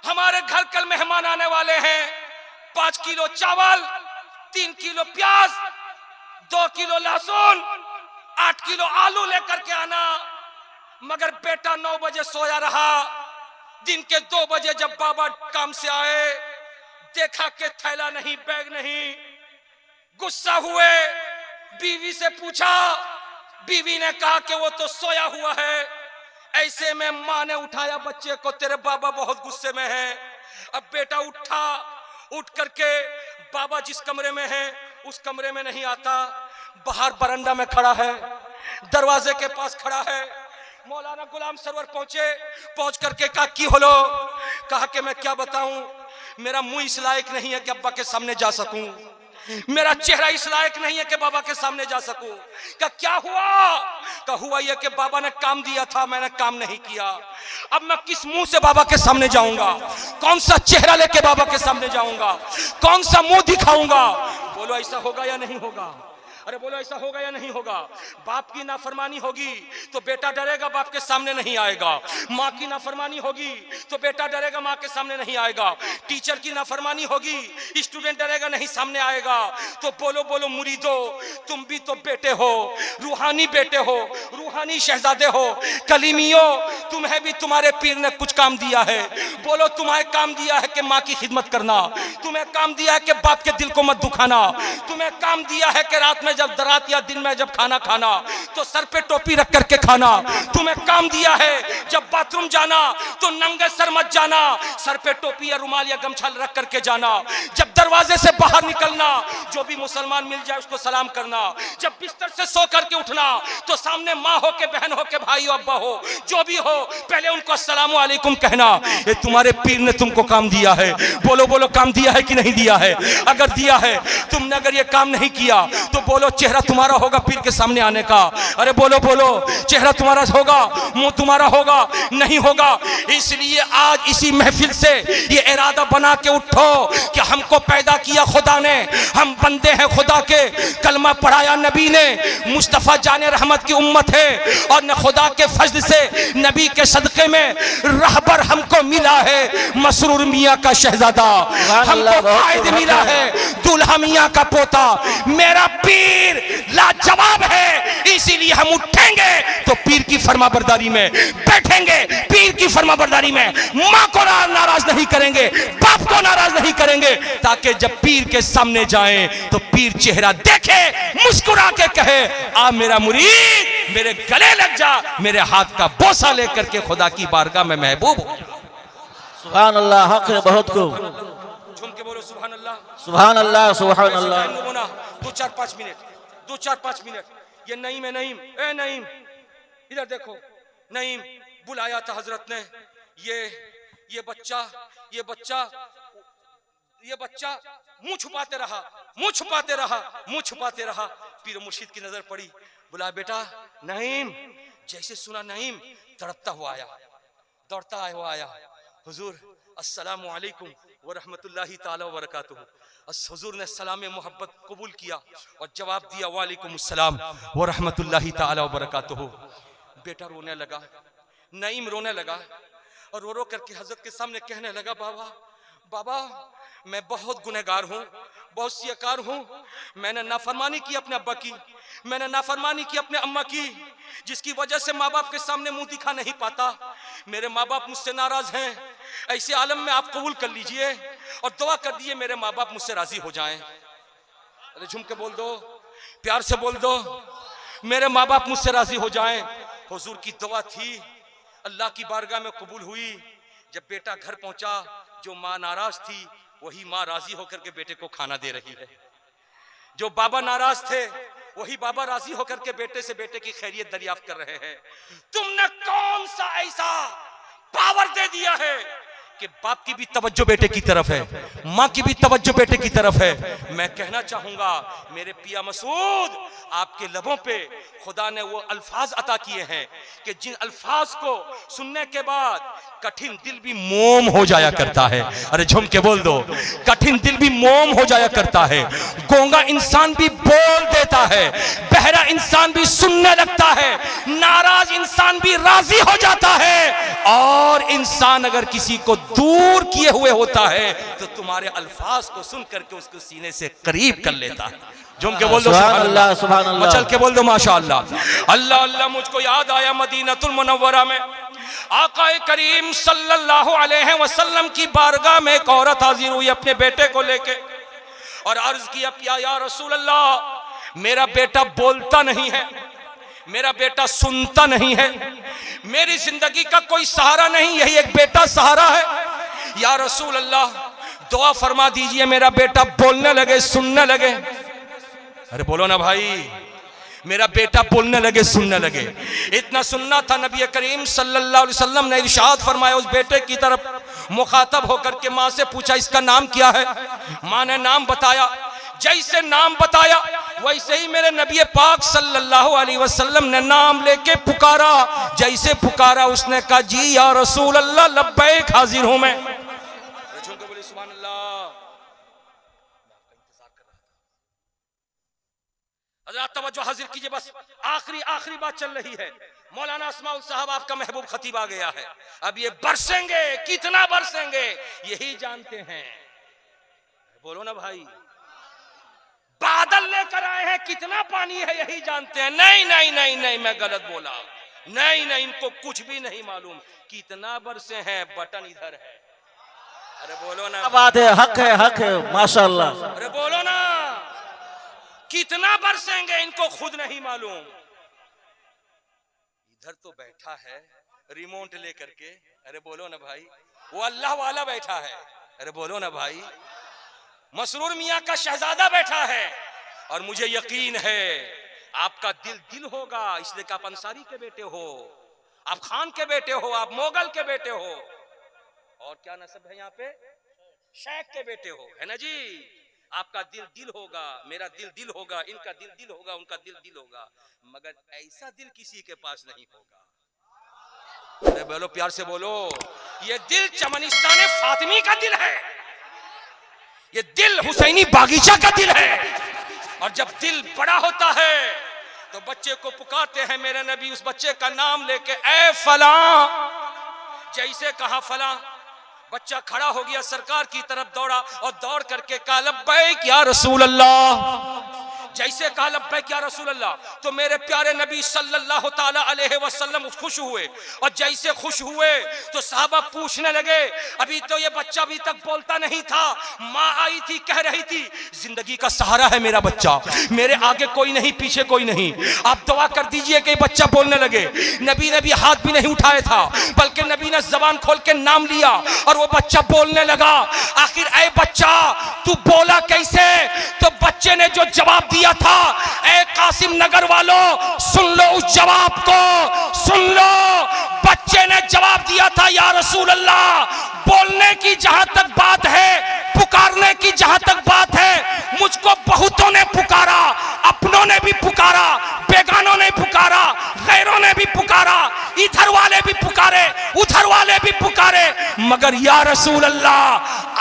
हमारे घर कल मेहमान आने वाले हैं, 5 किलो चावल, 3 किलो प्याज 2 किलो लहसुन, 8 किलो आलू लेकर के आना। मगर बेटा 9 बजे सोया रहा। दिन के 2 बजे जब बाबा काम से आए, देखा कि थैला नहीं, बैग नहीं। गुस्सा हुए, बीवी से पूछा। बीवी ने कहा कि वो तो सोया हुआ है। ऐसे में मां ने उठाया बच्चे को, तेरे बाबा बहुत गुस्से में हैं। अब बेटा उठा, उठ करके बाबा जिस कमरे में है उस कमरे में नहीं आता, बाहर बरंडा में खड़ा है, दरवाजे के पास खड़ा है। मौलाना गुलाम सरवर पहुंचे, पहुंच करके कहा की होलो? कहा कि मैं क्या बताऊं, मेरा मुंह इस लायक नहीं है कि अब्बा के सामने जा सकूं, मेरा चेहरा इस लायक नहीं है कि बाबा के सामने जा सकूं। क्या हुआ? हुआ यह कि बाबा ने काम दिया था, मैंने काम नहीं किया। अब मैं किस मुंह से बाबा के सामने जाऊंगा? कौन सा चेहरा लेके बाबा के सामने जाऊंगा? कौन सा मुंह दिखाऊंगा? बोलो ऐसा होगा या नहीं होगा? अरे बोलो ऐसा होगा या नहीं होगा? बाप की नाफरमानी होगी तो बेटा डरेगा, बाप के सामने नहीं आएगा। माँ की नाफरमानी होगी तो बेटा डरेगा, माँ के सामने नहीं आएगा। टीचर की नाफरमानी होगी, स्टूडेंट डरेगा, नहीं सामने आएगा। तो बोलो बोलो मुरीदो, तुम भी तो बेटे हो, रूहानी बेटे हो, रूहानी शहजादे हो। कलीमियों, तुम्हें भी तुम्हारे पीर ने कुछ काम दिया है। बोलो तुम्हें काम दिया है कि माँ की खिदमत करना, तुम्हें काम दिया है कि बाप के दिल को मत दुखाना, तुम्हें काम दिया है कि रात में जब दरात या दिन में जब खाना खाना तो सर पे टोपी रख करके खाना। तुम्हें काम दिया है जब बाथरूम जाना तो नंगे सर मत जाना, सर पे टोपी या रुमाल या गमछा रख करके जाना। जब दरवाजे से बाहर निकलना, जो भी मुसलमान मिल जाए उसको सलाम करना। जब बिस्तर से सो करके उठना तो सामने माँ हो के, बहन हो के, भाई हो, अब्बा हो, जो भी हो, पहले उनको अस्सलाम वालेकुम कहना। ये तुम्हारे पीर ने तुमको काम दिया है। बोलो बोलो काम दिया है कि नहीं दिया है? अगर दिया है, तुमने अगर ये काम नहीं किया तो बोलो चेहरा तुम्हारा होगा पीर के सामने आने का। अरे बोलो बोलो चेहरा तुम्हारा होगा, मुंह तुम्हारा होगा, नहीं होगा। इसलिए आज इसी महफिल से ये इरादा बना के उठो कि हमको पैदा किया खुदा ने, हम बंदे हैं खुदा के, कलमा पढ़ाया नबी ने, मुस्तफा जाने रहमत की उम्मत है और न खुदा के फजल से नबी के सदके में रहबर हमको मिला है मसरूर मियाँ का शहजादा, हमको कायद मिला है दूल्हा मियाँ का पोता। मेरा पीर लाजवाब है, इसीलिए हम उठेंगे तो पीर की फरमाबरदारी में बैठेंगे, पीर की फरमाबरदारी में। माँ को नाराज नहीं करेंगे, बाप को नाराज नहीं करेंगे, ताकि जब पीर के सामने जाएं तो पीर चेहरा देखे, मुस्कुरा के कहे आ मेरा मुरीद, मेरे गले लग जा, मेरे हाथ का बोसा लेकर के खुदा की बारगाह में महबूब हो। सुभान अल्लाह, हक है बहुत को। झूम के बोलो सुभान अल्लाह, सुभान अल्लाह, सुभान अल्लाह। 2-4-5 मिनट। ये नईम है, नईम, ए नईम, इधर देखो। नईम बुलाया था हजरत ने। ये बच्चा मुंह छुपाते रहा, मुंह छुपाते रहा, मुंह छुपाते रहा। पीर मुर्शिद की नजर पड़ी, बुला बेटा नईम। जैसे सुना नईम तड़पता हुआ आया, दौड़ता हुआ आया। हुजूर अस्सलामु अलैकुम व रहमतुल्लाहि ताला व बरकातुहू। हुजूर ने सलाम मोहब्बत कबूल किया और जवाब दिया वालेकुम अस्सलाम व रहमतुल्लाहि ताला व बरकातुहू। बेटा रोने लगा, नईम रोने लगा और रो रो करके हजरत के सामने कहने लगा, बाबा बाबा मैं बहुत गुनहगार हूँ, बहुत सियाकार हूँ। मैंने नाफरमानी की अपने अब्बा की, मैंने नाफरमानी की अपने अम्मा की, जिसकी वजह से माँ बाप के सामने मुंह दिखा नहीं पाता। मेरे माँ बाप मुझसे नाराज हैं। ऐसे आलम में आप कबूल कर लीजिए और दुआ कर दिए मेरे माँ बाप मुझसे राजी हो जाएं। अरे झूम के बोल दो, प्यार से बोल दो, मेरे माँ बाप मुझसे राजी हो जाएं। हुजूर की दुआ थी, अल्लाह की बारगाह में कबूल हुई। जब बेटा घर पहुंचा, जो माँ नाराज थी वही माँ राजी होकर के बेटे को खाना दे रही है। जो बाबा नाराज थे वही बाबा राजी होकर के बेटे से बेटे की खैरियत दरियाफ्त कर रहे हैं। तुमने कौन सा ऐसा पावर दे दिया है कि बाप की भी तवज्जो बेटे की तरफ है, माँ की भी तवज्जो बेटे की तरफ है। मैं कहना चाहूंगा मेरे पिया मसूद, आपके लबों पे खुदा ने वो अल्फाज अता किए हैं कि जिन अल्फाज को सुनने के बाद कठिन दिल भी मोम हो जाया करता है। अरे झूम के बोल दो, कठिन दिल भी मोम हो जाया करता है। गूंगा इंसान भी बोल देता है, बहरा इंसान भी सुनने लगता है, नाराज इंसान भी राजी हो जाता है। और इंसान अगर किसी को दूर किए हुए होता है तो तुम्हारे अल्फाज को सुन करके उसको सीने से करीब कर लेता है। झूम के बोल दो सुभान अल्लाह, सुभान अल्लाह। मचल के बोल दो माशाअल्लाह। अल्लाह अल्लाह। मुझको याद आया मदीनतुल मुनव्वरा में आकाए करीम सल्लल्लाहु अलैहि वसल्लम की बारगाह में एक औरत हाजिर हुई अपने बेटे को लेके और अर्ज किया, या रसूल अल्लाह, मेरा बेटा बोलता नहीं है, मेरा बेटा सुनता नहीं है, मेरी जिंदगी का कोई सहारा नहीं, यही एक बेटा सहारा है। या रसूल अल्लाह, दुआ फरमा दीजिए मेरा बेटा बोलने लगे, सुनने लगे। अरे बोलो ना भाई, मेरा बेटा बोलने लगे, सुनने लगे। इतना सुनना था, नबी करीम सल्लल्लाहु अलैहि वसल्लम ने इरशाद फरमाया, उस बेटे की तरफ मुखातब होकर के माँ से पूछा, इसका नाम क्या है? माँ ने नाम बताया। जैसे नाम बताया वैसे ही मेरे नबी पाक सल्लल्लाहु अलैहि वसल्लम ने नाम लेके पुकारा। जैसे पुकारा उसने कहा, जी या रसूल अल्लाह, लब्बैक, हाजिर हूं मैं। बोले सुभान अल्लाह। हज़रात तवज्जो हाजिर कीजिए, बस आखिरी बात चल रही है। मौलाना अस्माउल साहब आपका महबूब खतीब आ गया है। अब ये बरसेंगे, कितना बरसेंगे यही जानते हैं। बोलो ना भाई, बादल लेकर आए हैं, कितना पानी है यही जानते हैं। नहीं नहीं नहीं नहीं, मैं गलत बोला। नहीं नहीं, इनको कुछ भी नहीं मालूम कितना बरसे हैं, बटन इधर है। अरे बोलो ना, बात है, हक है, हक है, माशाअल्लाह। अरे बोलो ना, कितना बरसेंगे इनको खुद नहीं मालूम। इधर तो बैठा है रिमोट लेकर के। अरे बोलो ना भाई, वो अल्लाह वाला बैठा है। अरे बोलो ना भाई, मसरूर मियाँ का शहजादा बैठा है। और मुझे यकीन है आपका दिल होगा, इसलिए कि आप अंसारी के बेटे हो, आप खान के बेटे हो, आप मोगल के बेटे हो, और क्या नस्ब है यहाँ पे, शेख के बेटे हो, है ना जी। आपका दिल होगा, मेरा दिल होगा, इनका दिल होगा, उनका दिल होगा, मगर ऐसा दिल किसी के पास नहीं होगा। अरे बोलो, प्यार से बोलो, ये दिल चमनिस्तान फातिमी का दिल है, ये दिल हुसैनी बागीचा का दिल है। और जब दिल बड़ा होता है तो बच्चे को पुकारते हैं मेरे नबी, उस बच्चे का नाम लेके, ए फलां। जैसे कहा फलां, बच्चा खड़ा हो गया, सरकार की तरफ दौड़ा और दौड़ करके कहा, लब्बैक या रसूल अल्लाह। जैसे कहा लब्बैक या रसूल अल्लाह, तो मेरे प्यारे नबी सल्लल्लाहु ताला अलैहि वसल्लम खुश हुए। और जैसे खुश हुए तो साहबा पूछने लगे, अभी तो ये बच्चा अभी तक बोलता नहीं था, माँ आई थी कह रही थी जिंदगी का सहारा है मेरा बच्चा, मेरे आगे कोई नहीं, पीछे कोई नहीं, आप दुआ कर दीजिए कि बच्चा बोलने लगे। नबी ने भी हाथ भी नहीं उठाया था, बल्कि नबी ने जबान खोल के नाम लिया और वो बच्चा बोलने लगा। आखिर ऐ बच्चा तू बोला कैसे? तो बच्चे ने जो जवाब दिया था, ए कासिम नगर वालों सुन लो उस जवाब को, सुन लो। बच्चे ने जवाब दिया था, या रसूल अल्लाह, बोलने की जहां तक बात है, पुकारने की जहां तक बात है, मुझको बहुतों ने पुकारा, अपनों ने भी पुकारा, बेगानों ने पुकारा, गैरों ने भी पुकारा, इधर वाले भी पुकारे, उधर वाले भी पुकारे, मगर या रसूल अल्लाह,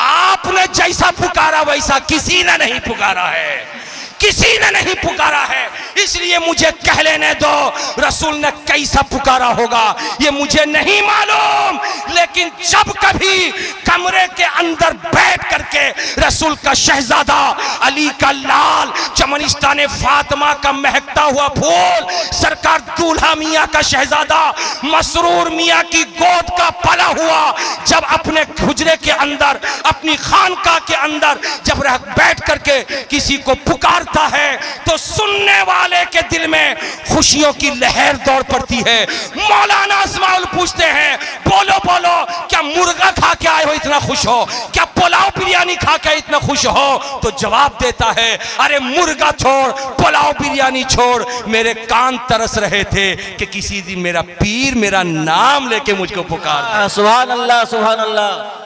आपने जैसा पुकारा वैसा किसी ने नहीं पुकारा है, किसी ने नहीं पुकारा है। इसलिए मुझे कह लेने दो, रसूल ने कैसा पुकारा होगा ये मुझे नहीं मालूम, लेकिन जब कभी कमरे के अंदर बैठ करके रसूल का शहजादा, अली का लाल, चमनिस्तान फातिमा का महकता हुआ फूल, सरकार दूल्हा मियाँ का शहजादा, मसरूर मियाँ की गोद का पला हुआ, जब अपने हुजरे के अंदर, अपनी खानका के अंदर जब रह बैठ करके किसी को पुकारता है तो सुनने वाले के दिल में खुशियों की लहर दौड़ पड़ती है। मौलाना अस्माउल पूछते हैं, बोलो बोलो, क्या मुर्गा खा के आए हो इतना खुश हो? क्या पुलाव बिरयानी खा के इतना खुश हो? तो जवाब देता है, अरे मुर्गा छोड़, पुलाव बिरयानी छोड़, मेरे कान तरस रहे थे कि किसी दिन मेरा पीर मेरा नाम लेके मुझको पुकार। सुभान अल्लाह, सुभान अल्लाह।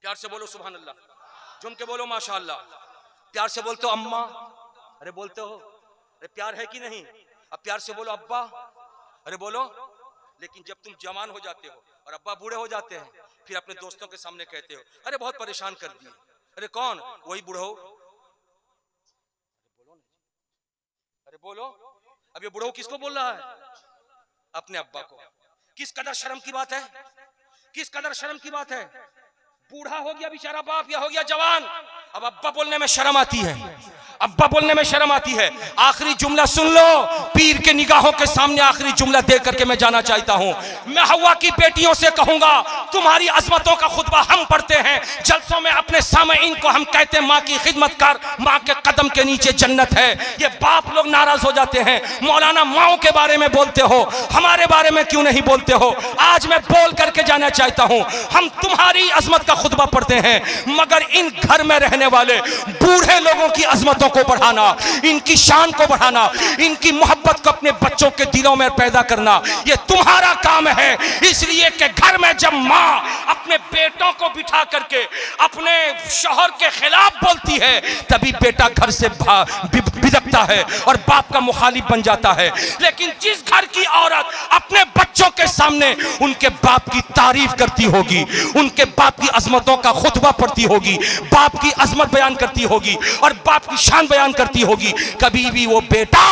प्यार से बोलो सुभान अल्लाह, झूम के बोलो माशाअल्लाह। प्यार से बोलते हो अम्मा, अरे बोलते हो, अरे प्यार है कि नहीं? अब प्यार से बोलो अब्बा, अरे बोलो। लेकिन जब तुम जवान हो जाते हो और अब्बा बूढ़े हो जाते हैं, फिर अपने दोस्तों के सामने कहते हो, अरे बहुत परेशान कर दिए। अरे कौन? वही बूढ़ो। अरे अरे बोलो, अब ये बुढ़ो किसको बोल रहा है? अपने अब्बा को। किस कदर शर्म की बात है, किस कदर शर्म की बात है। बूढ़ा हो गया बेचारा बाप या हो गया जवान, अब अब्बा बोलने में शर्म आती है, अब्बा बोलने में शर्म आती है। आखिरी जुमला सुन लो, पीर के निगाहों के सामने आखिरी जुमला दे करके मैं जाना चाहता हूं। मैं हवा की बेटियों से कहूंगा, तुम्हारी अजमतों का खुतबा हम पढ़ते हैं जलसों में, अपने सामईन को हम कहते हैं माँ की खिदमतकार, माँ के कदम के नीचे जन्नत है। ये बाप लोग नाराज हो जाते हैं, मौलाना माओ के बारे में बोलते हो, हमारे बारे में क्यों नहीं बोलते हो। आज मैं बोल करके जाना चाहता हूं, हम तुम्हारी अजमत का खुतबा पढ़ते हैं, मगर इन घर में रहने वाले बूढ़े लोगों की अजमतों को बढ़ाना, इनकी शान को बढ़ाना, इनकी मोहब्बत को अपने बच्चों के दिलों में पैदा करना, ये तुम्हारा काम है। इसलिए कि घर में जब माँ अपने बेटों को बिठा करके अपने शौहर के खिलाफ बोलती है, तभी बेटा घर से बिदकता है और बाप का मुखालिफ बन जाता है। लेकिन जिस घर की औरत अपने बच्चों के सामने उनके बाप की तारीफ करती होगी, उनके बाप की अजमतों का खुतबा पढ़ती होगी, बाप की अजमत बयान करती होगी और बाप की शान बयान करती होगी, कभी भी वो बेटा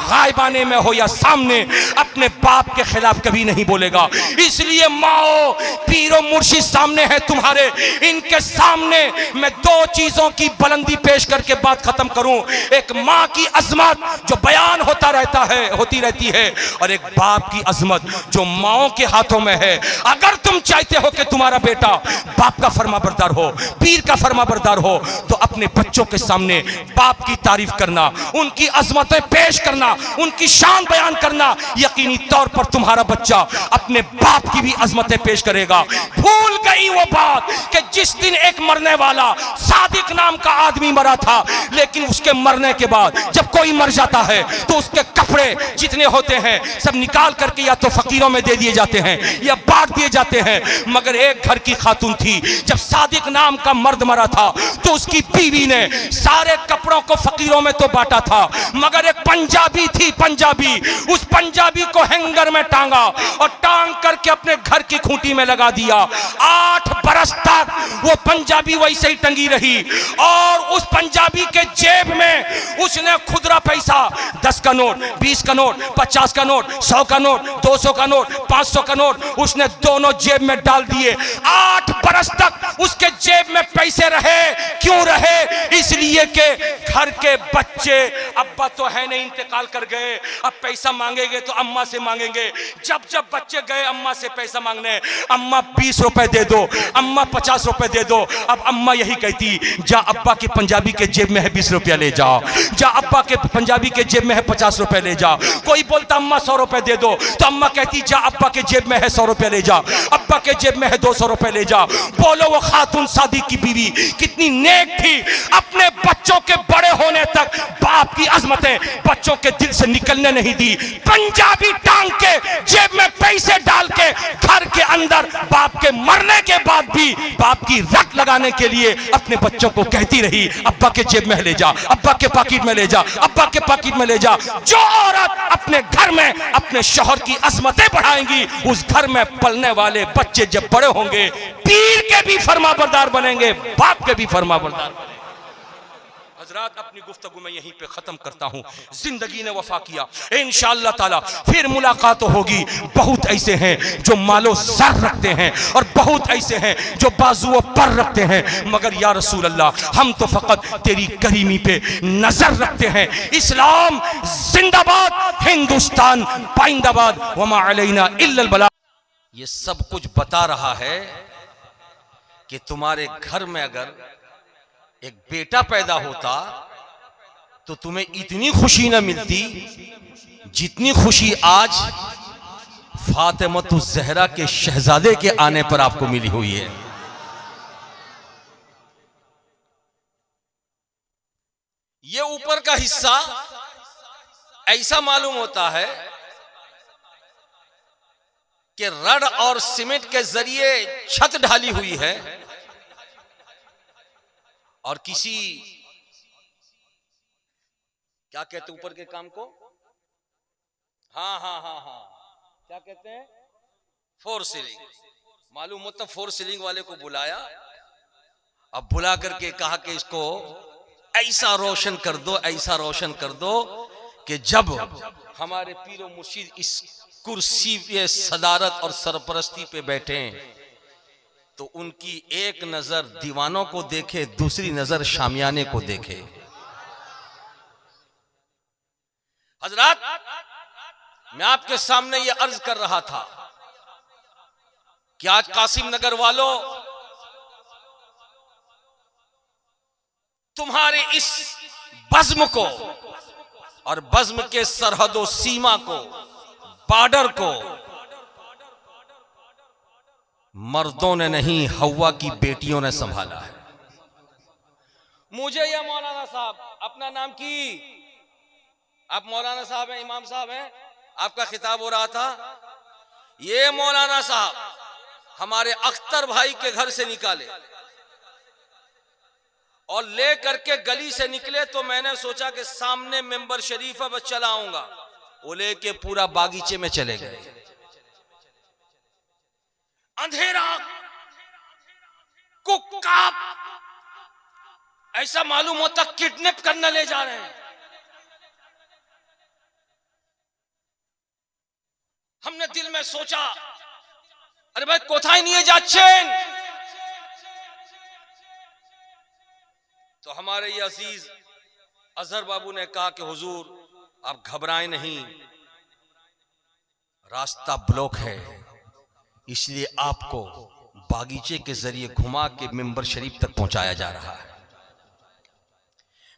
गायबाने में हो या सामने अपने बाप के खिलाफ कभी नहीं बोलेगा। इसलिए माओ, पीरो मुर्शिद सामने है तुम्हारे, इनके सामने मैं दो चीजों की बुलंदी पेश करके बात खत्म करूं। एक माँ की अजमत जो बयान होता रहता है, होती रहती है, और एक बाप की अजमत जो माओ के हाथों में है। अगर तुम चाहते हो कि तुम्हारा बेटा बाप का फरमाबरदार हो, पीर का फरमाबरदार हो, तो अपने बच्चों के सामने बाप की तारीफ करना, उनकी अजमतें पेश करना, उनकी शान बयान करना, यकीनी तौर पर तुम्हारा बच्चा अपने बाप की भी अजमतें पेश करेगा। भूल गई वो बात कि जिस दिन एक मरने वाला सादिक नाम का आदमी मरा था, लेकिन उसके मरने के बाद जब कोई मर जाता है तो उसके कपड़े जितने होते हैं सब निकाल करके या तो फकीरों में दे दिए जाते हैं या बांट दिए जाते हैं। मगर एक घर की खातून थी, जब सादिक नाम का मर्द मरा था तो उसकी बीवी ने सारे कपड़ों को फकीरों में तो बांटा था, मगर एक पंजाबी थी, पंजाबी, उस पंजाबी को हैंगर में टांगा और टांग करके अपने घर की खूंटी में लगा दिया। 8 बरस तक वो पंजाबी वैसे ही टंगी रही और उस पंजाबी के जेब में उसने खुदरा पैसा 10 का नोट, 20 का नोट, 50 का नोट, 100 का नोट, 200 का नोट, 500 का नोट उसने दोनों जेब में डाल दिए। 8 बरस तक उसके जेब में पैसे रहे। क्यों रहे? इसलिए कि घर के बच्चे, अब्बा तो है नहीं, इंतकाल कर गए, अब पैसा मांगेंगे तो अम्मा से मांगेंगे। जब जब बच्चे गए अम्मा से पैसा मांगने, अम्मा 20 रुपए दे दो, अम्मा 50 रुपए दे दो। अब अम्मा यही कहती, जा अब्बा के पंजाबी के जेब में है 20 रुपया ले जाओ, जा अब्बा के पंजाबी के जेब में है 50 रुपए ले जाओ। कोई बोलता अम्मा 100 रुपए दे दो, तो अम्मा कहती जा अब्बा के जेब में है 100 रुपए ले जा, अब्बा के जेब में है 200 रुपए ले जा। बोलो वो खातून सादिक की बीवी कितनी नेक थी, अपने बच्चों के बड़े होने तक बाप की अजमतें बच्चों के दिल से निकलने नहीं दी। पंजाबी टांग के जेब में पैसे डाल के घर के अंदर बाप के मरने के बाद भी बाप की रट लगाने के लिए अपने बच्चों को कहती रही, अब्बा के जेब में ले जा, अब्बा के पॉकेट में ले जा, अब्बा के पॉकेट में ले जा। जो औरत अपने घर में अपने शौहर की अजमतें बढ़ाएंगी, उस घर में पलने वाले बच्चे जब बड़े होंगे पीर के भी फरमाबरदार बनेंगे, बाप के भी फरमाबरदार बनेंगे। हजरात, अपनी गुफ्तगू में यहीं पे खत्म करता हूं। जिंदगी ने वफा किया, इंशाअल्लाह ताला फिर मुलाकात होगी। बहुत ऐसे हैं जो मालो सर रखते हैं और बहुत ऐसे हैं जो बाजुओं पर रखते हैं, मगर या रसूल अल्लाह हम तो फकत तेरी करीमी पे नजर रखते हैं। इस्लाम जिंदाबाद, हिंदुस्तान पाइंदाबाद, वमा अलैना इल्लल बला। ये सब कुछ बता रहा है कि तुम्हारे घर में अगर एक बेटा पैदा होता तो तुम्हें इतनी खुशी न मिलती जितनी खुशी आज फातिमतुज ज़हरा के शहजादे के आने पर आपको मिली हुई है। ये ऊपर का हिस्सा ऐसा मालूम होता है कि रड और सीमेंट के जरिए छत ढाली हुई है और किसी, क्या कहते ऊपर के काम को, हाँ, क्या कहते हैं, 4 सीलिंग। मालूम होता 4 सीलिंग वाले को बुलाया, अब बुला करके कहा कि इसको ऐसा रोशन कर दो, ऐसा रोशन कर दो कि जब हमारे पीरो मुर्शिद इस कुर्सी पे सदारत और सरपरस्ती पे बैठे तो उनकी एक नजर दीवानों को देखे, दूसरी नजर शामियाने को देखे। हजरात, मैं आपके सामने ये अर्ज कर रहा था कि आज कासिम नगर वालों, तुम्हारे इस बज़्म को और बज़्म के सरहदों सीमा को, बॉर्डर को मर्दों ने नहीं, हव्वा की बेटियों ने संभाला है। मुझे या मौलाना साहब, अपना नाम की, आप मौलाना साहब हैं, इमाम साहब हैं, आपका खिताब हो रहा था। ये मौलाना साहब हमारे अख्तर भाई के घर से निकाले और ले करके गली से निकले तो मैंने सोचा कि सामने मेंबर शरीफ है, बस चला आऊंगा। वो लेके पूरा बागीचे में चले गए। अंधेरा, कुक्काप, ऐसा मालूम होता किडनैप करने ले जा रहे हैं। हमने दिल में सोचा, अरे भाई कोথায় নিয়ে যাচ্ছেন? तो हमारे ये अजीज अजहर बाबू ने कहा कि हुजूर आप घबराएं नहीं, रास्ता ब्लॉक है, इसलिए आपको बागीचे के जरिए घुमा के मिंबर शरीफ तक पहुंचाया जा रहा है।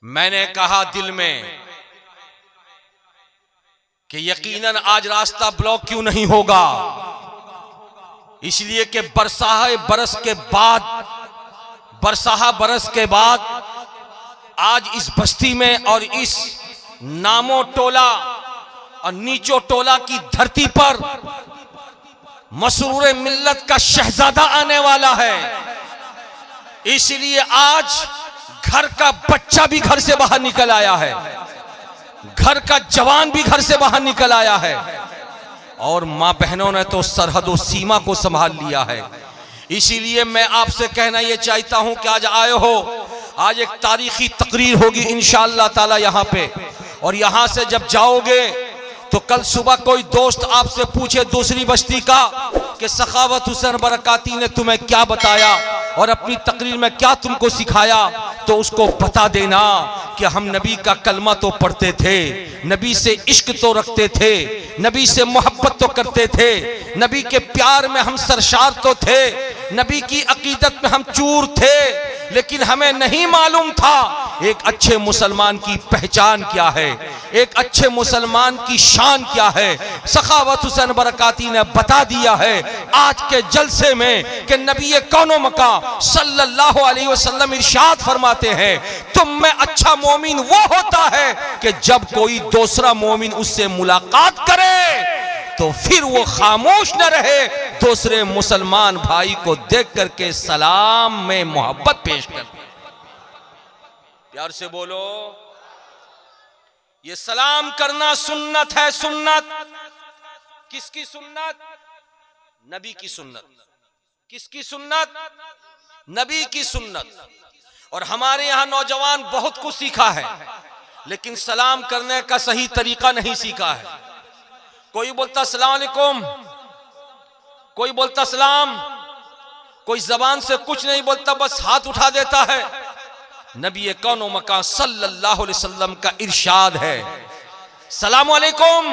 मैंने कहा दिल में कि यकीनन आज रास्ता ब्लॉक क्यों नहीं होगा, इसलिए कि बरसाह बरस के बाद आज इस बस्ती में और इस नामो टोला और नीचो टोला की धरती पर मसरूर मिल्लत का शहजादा आने वाला है। इसलिए आज घर का बच्चा भी घर से बाहर निकल आया है, घर का जवान भी घर से बाहर निकल आया है और मां बहनों ने तो सरहदों सीमा को संभाल लिया है। इसीलिए मैं आपसे कहना यह चाहता हूं कि आज आए हो, आज एक तारीखी तकरीर होगी इंशाअल्लाह ताला यहाँ पे, और यहाँ से जब जाओगे तो कल सुबह कोई दोस्त आपसे पूछे दूसरी बस्ती का कि सखावत हुसैन बरकाती ने तुम्हें क्या बताया और अपनी तकरीर में क्या तुमको सिखाया, तो उसको बता देना कि हम नबी का कलमा तो पढ़ते थे, नबी से इश्क तो रखते थे, नबी से मोहब्बत तो करते थे, नबी के प्यार में हम सरशार तो थे, नबी की अकीदत में हम चूर थे, लेकिन हमें नहीं मालूम था एक अच्छे मुसलमान की पहचान क्या है, एक अच्छे मुसलमान की शान क्या है। सखावत हुसैन बरकाती ने बता दिया है आज के जलसे में कि नबी कौनो मका सल्लल्लाहु अलैहि वसल्लम इरशाद फरमाते हैं, तुम में अच्छा मोमिन वो होता है कि जब कोई दूसरा मोमिन उससे मुलाकात करे तो फिर वो खामोश न रहे, दूसरे मुसलमान भाई को देख करके सलाम में मोहब्बत पेश कर। प्यार से बोलो, ये सलाम करना सुन्नत है। सुन्नत किसकी सुन्नत? नबी की सुन्नत। किसकी सुन्नत? नबी की सुन्नत। और हमारे यहां नौजवान बहुत कुछ सीखा है, लेकिन सलाम करने का सही तरीका नहीं सीखा है। कोई बोलता अस्सलाम वालेकुम, कोई बोलता सलाम, कोई जबान से कुछ नहीं बोलता, बस हाथ उठा देता है। नबी कौनो मका सल्लल्लाहु अलैहि वसल्लम का इरशाद है, सलाम वालेकुम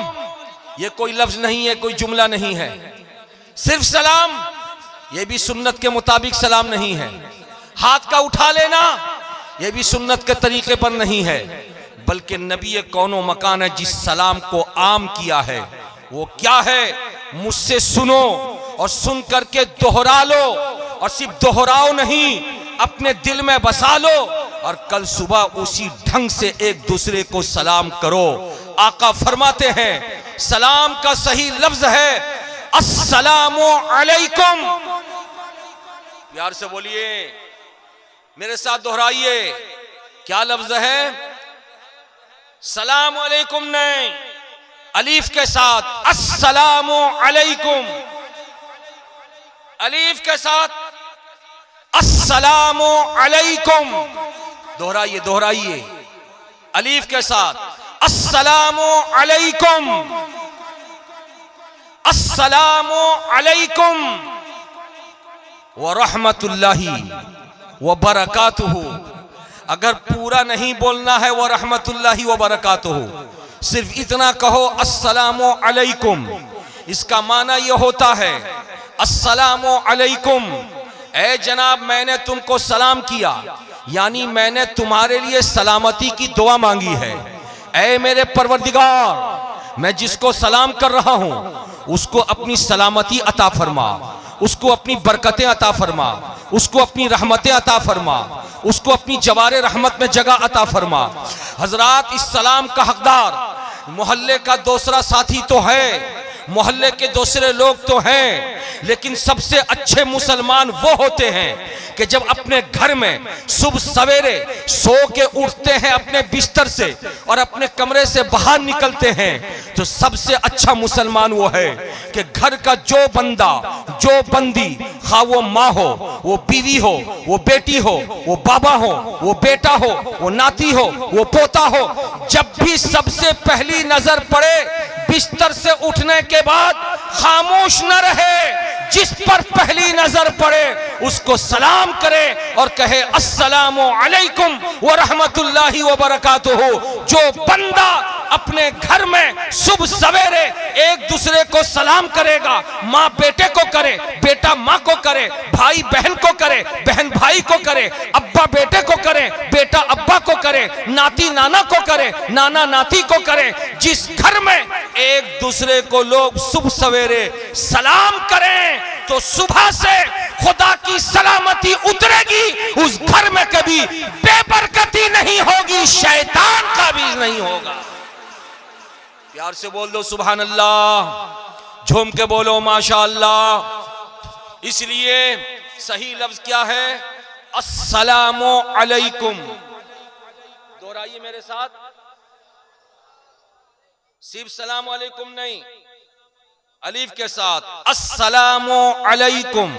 ये कोई लफ्ज नहीं है, कोई जुमला नहीं है, सिर्फ सलाम, ये भी सुन्नत के मुताबिक सलाम नहीं है। हाथ का उठा लेना ये भी सुन्नत के तरीके पर नहीं है, बल्कि नबी कौनो मकान ने जिस सलाम को आम किया है वो क्या है, मुझसे सुनो और सुन करके दोहरा लो, और सिर्फ दोहराओ नहीं अपने दिल में बसा लो, और कल सुबह उसी ढंग से एक दूसरे को सलाम करो। आका फरमाते हैं सलाम का सही लफ्ज है अस्सलामु अलैकुम। प्यार से बोलिए, मेरे साथ दोहराइए, क्या लफ्ज है? सलाम अलैकुम नहीं, अलीफ के साथ अस्सलामु अलैकुम, अलीफ के साथ अस्सलामु अलैकुम। दोहराइए दोहराइए, अलीफ के साथ अस्सलामु अलैकुम, अस्सलामु अलैकुम व रहमतुल्लाहि व बरकातुहू। अगर पूरा नहीं बोलना है व रहमतुल्लाहि व बरकातुहू, सिर्फ इतना कहो अस्सलामु अलैकुम। इसका माना यह होता है अस्सलामु अलैकुम, ए जनाब मैंने तुमको सलाम किया, यानी मैंने तुम्हारे लिए सलामती की दुआ मांगी है। ऐ मेरे परवरदिगार, मैं जिसको सलाम कर रहा हूं उसको अपनी सलामती अता फरमा, उसको अपनी बरकतें अता फरमा, उसको अपनी रहमतें अता फरमा, उसको अपनी जवारे रहमत में जगह अता फरमा। हजरात, इस सलाम का हकदार मोहल्ले का दूसरा साथी तो है, मोहल्ले के दूसरे लोग तो हैं, लेकिन सबसे अच्छे मुसलमान वो होते हैं कि जब अपने घर में सुबह सवेरे सो के उठते हैं अपने बिस्तर से और अपने कमरे से बाहर निकलते हैं, तो सबसे अच्छा मुसलमान वो है कि घर का जो बंदा जो बंदी, खा वो माँ हो, वो बीवी हो, वो बेटी हो, वो बाबा हो, वो बेटा हो, वो नाती हो, वो पोता हो, जब भी सबसे पहली नजर पड़े बिस्तर से उठने के बाद खामोश न रहे, जिस पर पहली नजर पड़े उसको सलाम करे और कहे अस्सलामु अलैकुम व रहमतुल्लाहि व बरकातुहू। जो बंदा अपने घर में सुबह सवेरे एक दूसरे को सलाम करेगा, माँ बेटे को करे, बेटा माँ को करे, भाई बहन को करे, बहन भाई को करे, अब्बा बेटे को करे, बेटा अब्बा को करे, नाती नाना को करे, नाना नाती को करे, जिस घर में एक दूसरे को लोग सुबह सवेरे सलाम करें तो सुबह से खुदा की सलामती उतरेगी, उस घर में कभी बेबरकती नहीं होगी, शैतान का बीज नहीं होगा। प्यार से बोल दो सुभान अल्लाह, झूम के बोलो माशा अल्लाह। इसलिए सही लफ्ज क्या है? अस्सलामु अलैकुम। दोहराइए मेरे साथ, सिर्फ सलाम अलैकुम नहीं, अलीफ के साथ अस्सलामु अलैकुम।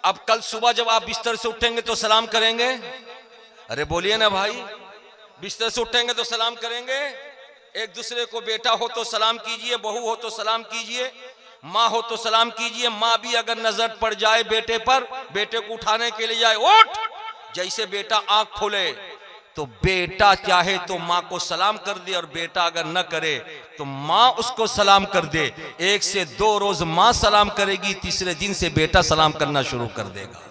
अब कल सुबह जब आप बिस्तर से उठेंगे तो सलाम करेंगे? अरे बोलिए ना भाई, बिस्तर से उठेंगे तो सलाम करेंगे? एक दूसरे को बेटा हो तो सलाम कीजिए, बहू हो तो सलाम कीजिए, माँ हो तो सलाम कीजिए। माँ भी अगर नजर पड़ जाए बेटे पर, बेटे को उठाने के लिए जाए, उठ, जैसे बेटा आंख खोले तो बेटा चाहे तो माँ को सलाम कर दे, और बेटा अगर न करे तो माँ उसको सलाम कर दे। 1 से 2 रोज माँ सलाम करेगी, तीसरे दिन से बेटा सलाम करना शुरू कर देगा।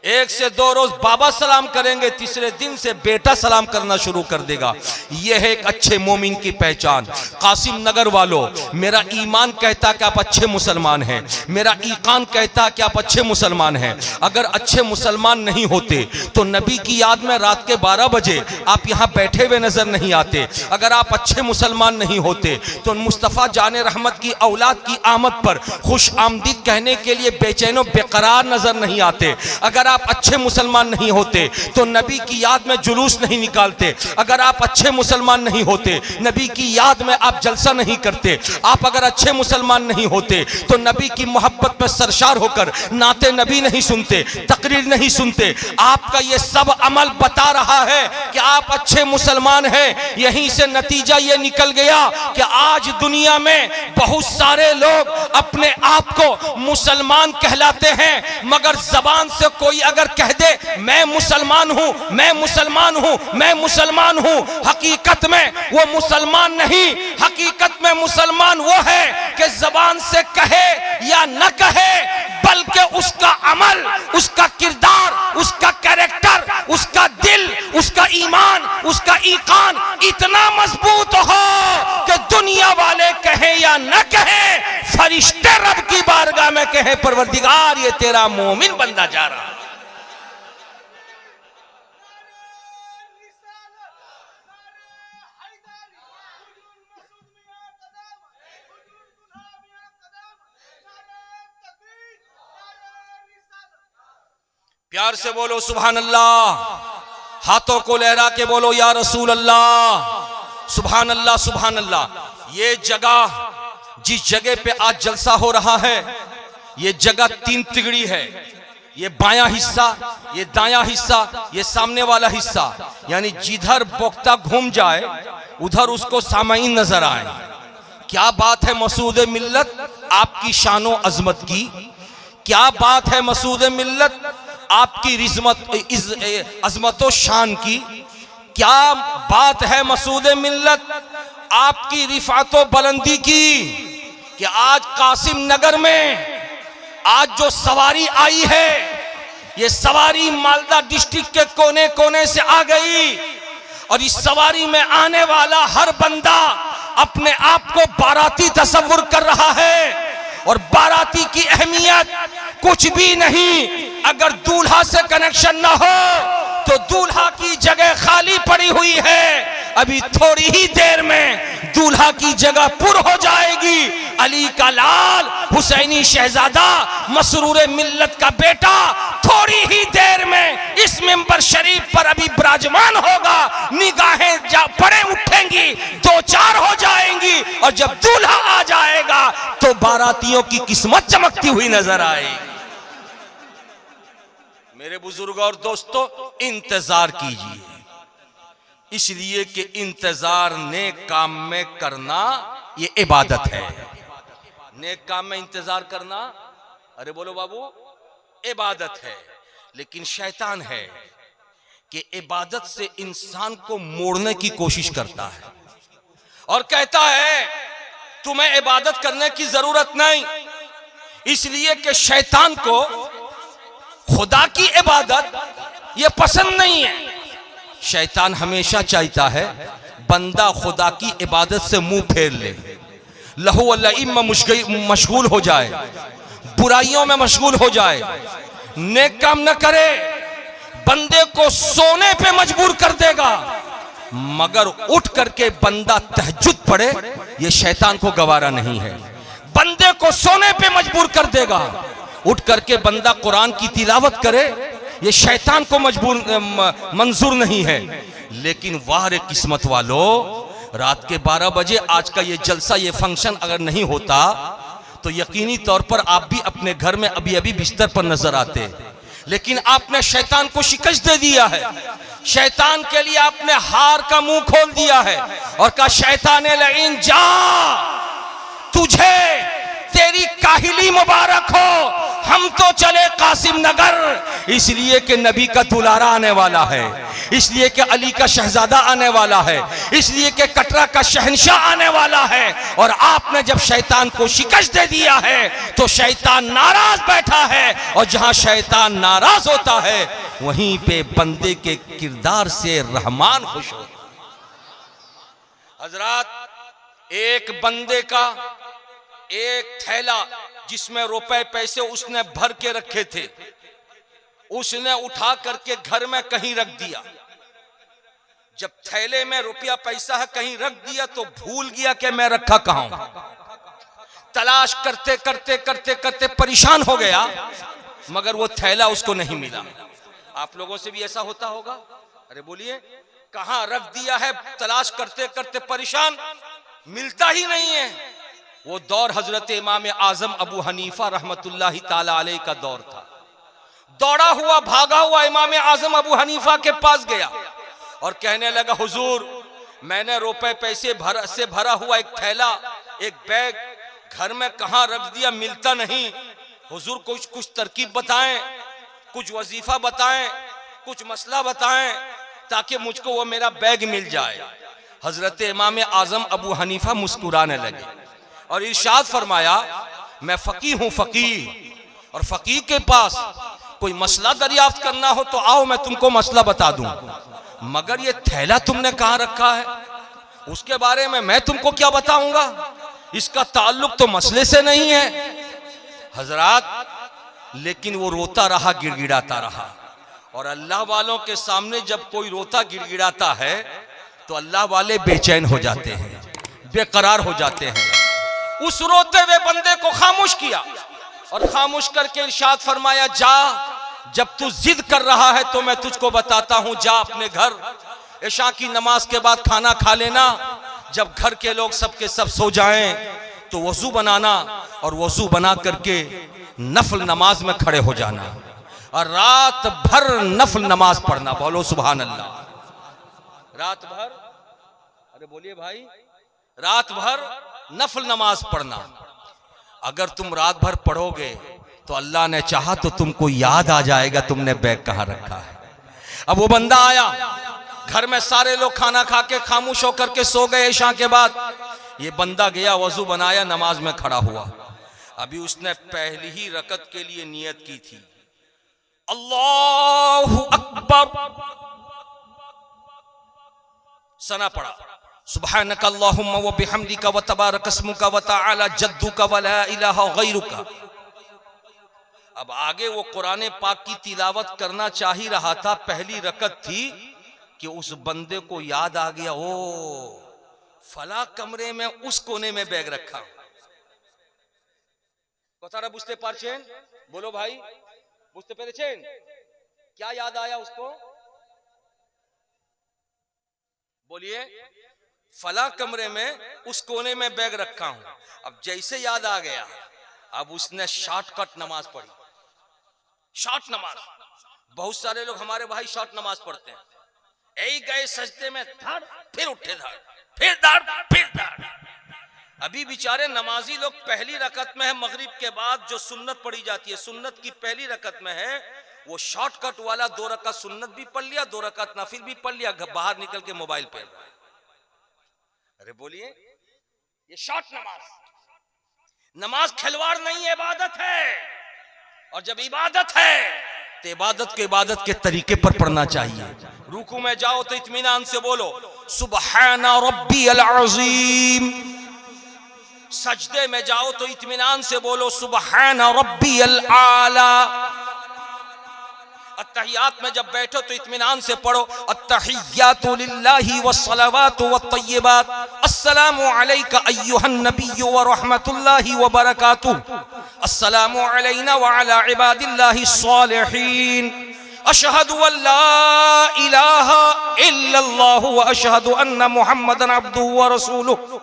1 से 2 रोज बाबा सलाम करेंगे, तीसरे दिन से बेटा सलाम करना शुरू कर देगा। यह है एक अच्छे मोमिन की पहचान। कासिम नगर वालों, मेरा ईमान कहता कि आप अच्छे मुसलमान हैं, मेरा ईकान कहता कि आप अच्छे मुसलमान हैं। अगर अच्छे मुसलमान नहीं होते तो नबी की याद में रात के 12 बजे आप यहाँ बैठे हुए नजर नहीं आते। अगर आप अच्छे मुसलमान नहीं होते तो मुस्तफ़ा जाने रहमत की औलाद की आमद पर खुश आमदीद कहने के लिए बेचैनो बेकरार नजर नहीं आते। अगर आप अच्छे मुसलमान नहीं होते तो नबी की याद में जुलूस नहीं निकालते। अगर आप अच्छे मुसलमान नहीं होते, नबी की याद में आप जलसा नहीं करते। आप अगर अच्छे मुसलमान नहीं होते तो नबी की मोहब्बत में सरशार होकर नाते नबी नहीं सुनते, तकरीर नहीं सुनते। आपका ये सब अमल बता रहा है कि आप अच्छे मुसलमान हैं। यहीं से नतीजा ये निकल गया कि आज दुनिया में बहुत सारे लोग अपने आप को मुसलमान कहलाते हैं, मगर जबान से कोई अगर कह दे मैं मुसलमान हूं, मैं मुसलमान हूं, मैं मुसलमान हूं, हकीकत में वो मुसलमान नहीं। हकीकत में मुसलमान वो है कि जबान से कहे या न कहे, बल्कि उसका अमल, उसका किरदार, उसका कैरेक्टर, उसका दिल, उसका ईमान, उसका ईकान इतना मजबूत हो कि दुनिया वाले कहें या न कहें, फरिश्ते रब की बारगाह में कहें परवरदिगार ये तेरा मोमिन बंदा जा रहा है। प्यार से बोलो सुभान अल्लाह, हाथों को लहरा के बोलो या रसूल अल्लाह, सुभान अल्लाह, सुभान अल्लाह। ये जगह जिस जगह पे आज जलसा हो रहा है, ये जगह 3 तिगड़ी है। ये बायां हिस्सा, ये दायां हिस्सा, ये सामने वाला हिस्सा, यानी जिधर बोक्ता घूम जाए उधर उसको सामाइन नजर आए। क्या बात है मसूद मिल्लत आपकी शानो अजमत की, क्या बात है मसूद मिल्लत आपकी अजमत शान की, क्या बात है मसूद मिल्लत आपकी रिफातो बुलंदी की कि आज कासिम नगर में आज जो सवारी आई है, ये सवारी मालदा डिस्ट्रिक्ट के कोने कोने से आ गई और इस सवारी में आने वाला हर बंदा अपने आप को बाराती तसव्वुर कर रहा है। और बाराती की अहमियत कुछ भी नहीं, अगर दूल्हा से कनेक्शन ना हो तो दूल्हा की जगह खाली पड़ी हुई है। अभी थोड़ी ही देर में दूल्हा की जगह पुर हो जाएगी। अली का लाल, हुसैनी शहजादा, मसरूर मिल्लत का बेटा थोड़ी ही देर में इस मिंबर शरीफ पर अभी विराजमान होगा। निगाहें पड़े उठेंगी, दो चार हो जाएंगी और जब दूल्हा आ जाएगा तो बारातियों की किस्मत चमकती हुई नजर आएगी। मेरे बुजुर्ग और दोस्तों, इंतजार कीजिए, इसलिए कि इंतजार नेक काम में करना ये इबादत है। नेक काम में इंतजार करना, अरे बोलो बाबू, इबादत है। लेकिन शैतान है कि इबादत से इंसान को मोड़ने की कोशिश करता है और कहता है तुम्हें इबादत करने की जरूरत नहीं, इसलिए कि शैतान को खुदा की इबादत ये पसंद नहीं है। शैतान हमेशा चाहता है बंदा खुदा की इबादत से मुंह फेर ले, लहू अल्लाह में मशगूल हो जाए, बुराइयों में मशगूल हो जाए, नेक काम न करे, बंदे को सोने पे मजबूर कर देगा। मगर उठ करके बंदा तहज्जुद पढ़े, ये शैतान को गवारा नहीं है। बंदे को सोने पे मजबूर कर देगा। उठ करके बंदा कुरान की तिलावत करे, ये शैतान को मंजूर नहीं है। लेकिन वाह रे किस्मत वालों, रात के 12 बजे आज का ये जलसा, ये फंक्शन अगर नहीं होता तो यकीनी तौर पर आप भी अपने घर में अभी अभी बिस्तर पर नजर आते। लेकिन आपने शैतान को शिकस्त दे दिया है, शैतान के लिए आपने हार का मुंह खोल दिया है और कहा शैतान लईन जा, तुझे तेरी काहिली मुबारक हो, हम तो चले कासिम नगर, इसलिए कि नबी का दुलारा आने वाला है, इसलिए कि अली का शहजादा आने वाला है, इसलिए कि कटरा का शहंशाह आने वाला है। और आपने जब शैतान को शिकस्त दे दिया है तो शैतान नाराज बैठा है, और जहां शैतान नाराज होता है वहीं पे बंदे के किरदार से रहमान खुश होता है। हजरात, एक बंदे का एक थैला जिसमें रुपए पैसे उसने भर के रखे थे, उसने उठा करके घर में कहीं रख दिया। जब थैले में रुपया पैसा है कहीं रख दिया तो भूल गया कि मैं रखा कहां हूं। तलाश करते करते करते करते परेशान हो गया, मगर वो थैला उसको नहीं मिला। आप लोगों से भी ऐसा होता होगा? अरे बोलिए, कहां रख दिया है, तलाश करते करते परेशान, मिलता ही नहीं है। वो दौर हजरत इमाम आजम अबू हनीफा रहमतुल्लाहि ताला अलैह का दौर था। दौड़ा हुआ भागा हुआ इमाम आजम अबू हनीफा के पास गया और कहने लगा, हुजूर, मैंने रुपए पैसे से भरा हुआ एक थैला, एक बैग घर में कहां रख दिया, मिलता नहीं। हुजूर कुछ तरकीब बताएं, कुछ वजीफा बताएं, कुछ मसला बताएं ताकि मुझको वो मेरा बैग मिल जाए। हजरत इमाम आजम अबू हनीफा मुस्कुराने लगे और इरशाद फरमाया, मैं फकीह हूं, फकीह, और फकीह के पास कोई मसला दरियाफ्त करना हो तो आओ मैं तुमको मसला बता दूं, मगर ये थैला तुमने कहां रखा है उसके बारे में मैं तुमको क्या बताऊंगा, इसका ताल्लुक तो मसले से नहीं है। हजरात, लेकिन वो रोता रहा, गिड़गिड़ाता रहा। और अल्लाह वालों के सामने जब कोई रोता गिड़गिड़ाता है तो अल्लाह वाले बेचैन हो जाते हैं, बेकरार हो जाते हैं। उस रोते हुए बंदे को खामोश किया और खामोश करके इरशाद फरमाया, जा, जब तू जिद कर रहा है तो मैं तुझको बताता हूं, जा अपने घर, इशा की नमाज के बाद खाना खा लेना, जब घर के लोग सबके सब सो जाएं तो वजू बनाना और वजू बना करके नफल नमाज में खड़े हो जाना। और रात भर नफल नमाज पढ़ना। बोलो सुभान अल्लाह। रात भर, अरे बोलिए भाई, रात भर नफल नमाज पढ़ना। अगर तुम रात भर पढ़ोगे तो अल्लाह ने चाहा तो तुमको याद आ जाएगा तुमने बैग कहां रखा है। अब वो बंदा आया, घर में सारे लोग खाना खा के खामोश होकर के सो गए ईशा के बाद। ये बंदा गया, वजू बनाया, नमाज में खड़ा हुआ। अभी उसने पहली ही रकत के लिए नियत की थी, अल्लाहु अकबर, सना पड़ा, सुब्हानक अल्लाहुम्मा व बिहम्दिका व तबारक अस्मुका व तआला जद्दुका व ला इलाहा गैरुका। अब आगे वो कुरान पाक की तिलावत करना चाह ही रहा था, पहली रकत थी कि उस बंदे को याद आ गया, ओ फला कमरे में उस कोने में बैग रखा। कथारा बुझते पारछेन? बोलो भाई, बुझते पेरेछेन? क्या याद आया उसको? बोलिए। फला कमरे में उस कोने में बैग रखा हूं। अब जैसे याद आ गया, अब उसने शॉर्टकट नमाज पढ़ी। शॉर्ट नमाज, बहुत सारे लोग हमारे भाई शॉर्ट नमाज पढ़ते हैं। यही गए सजदे में, धड़ फिर उठे, धड़ फिर धड़ फिर धड़। अभी बेचारे नमाजी लोग पहली रकत में है, मगरिब के बाद जो सुन्नत पढ़ी जाती है, सुन्नत की पहली रकत में है, वो शॉर्टकट वाला 2 रकत सुन्नत भी पढ़ लिया, 2 रकत नफिल भी पढ़ लिया, बाहर निकल के मोबाइल पे। अरे बोलिए, ये शॉर्ट नमाज खिलवाड़ नहीं है, इबादत है। और जब इबादत है तो इबादत के तरीके पर पढ़ना चाहिए। रुकू में जाओ तो इत्मीनान से बोलो सुब्हाना रब्बियल अज़ीम। सजदे में जाओ तो इत्मीनान से बोलो सुब्हाना रब्बियल आला। अत्तहियात में जब बैठो तो इत्मीनान से पढ़ो अत्तहियातु लिल्लाहि वस्सलावातु वत्तय्यिबात, अस्सलामु अलैका अय्युहन नबिय्यु व रहमतुल्लाहि व बरकातुहू, अस्सलामु अलैना व अला इबादिल्लाहि स्सालिहीन, अशहदु अल्ला इलाहा इल्लल्लाहु व अशहदु अन्ना मुहम्मदन अब्दुहु व रसूलुहु।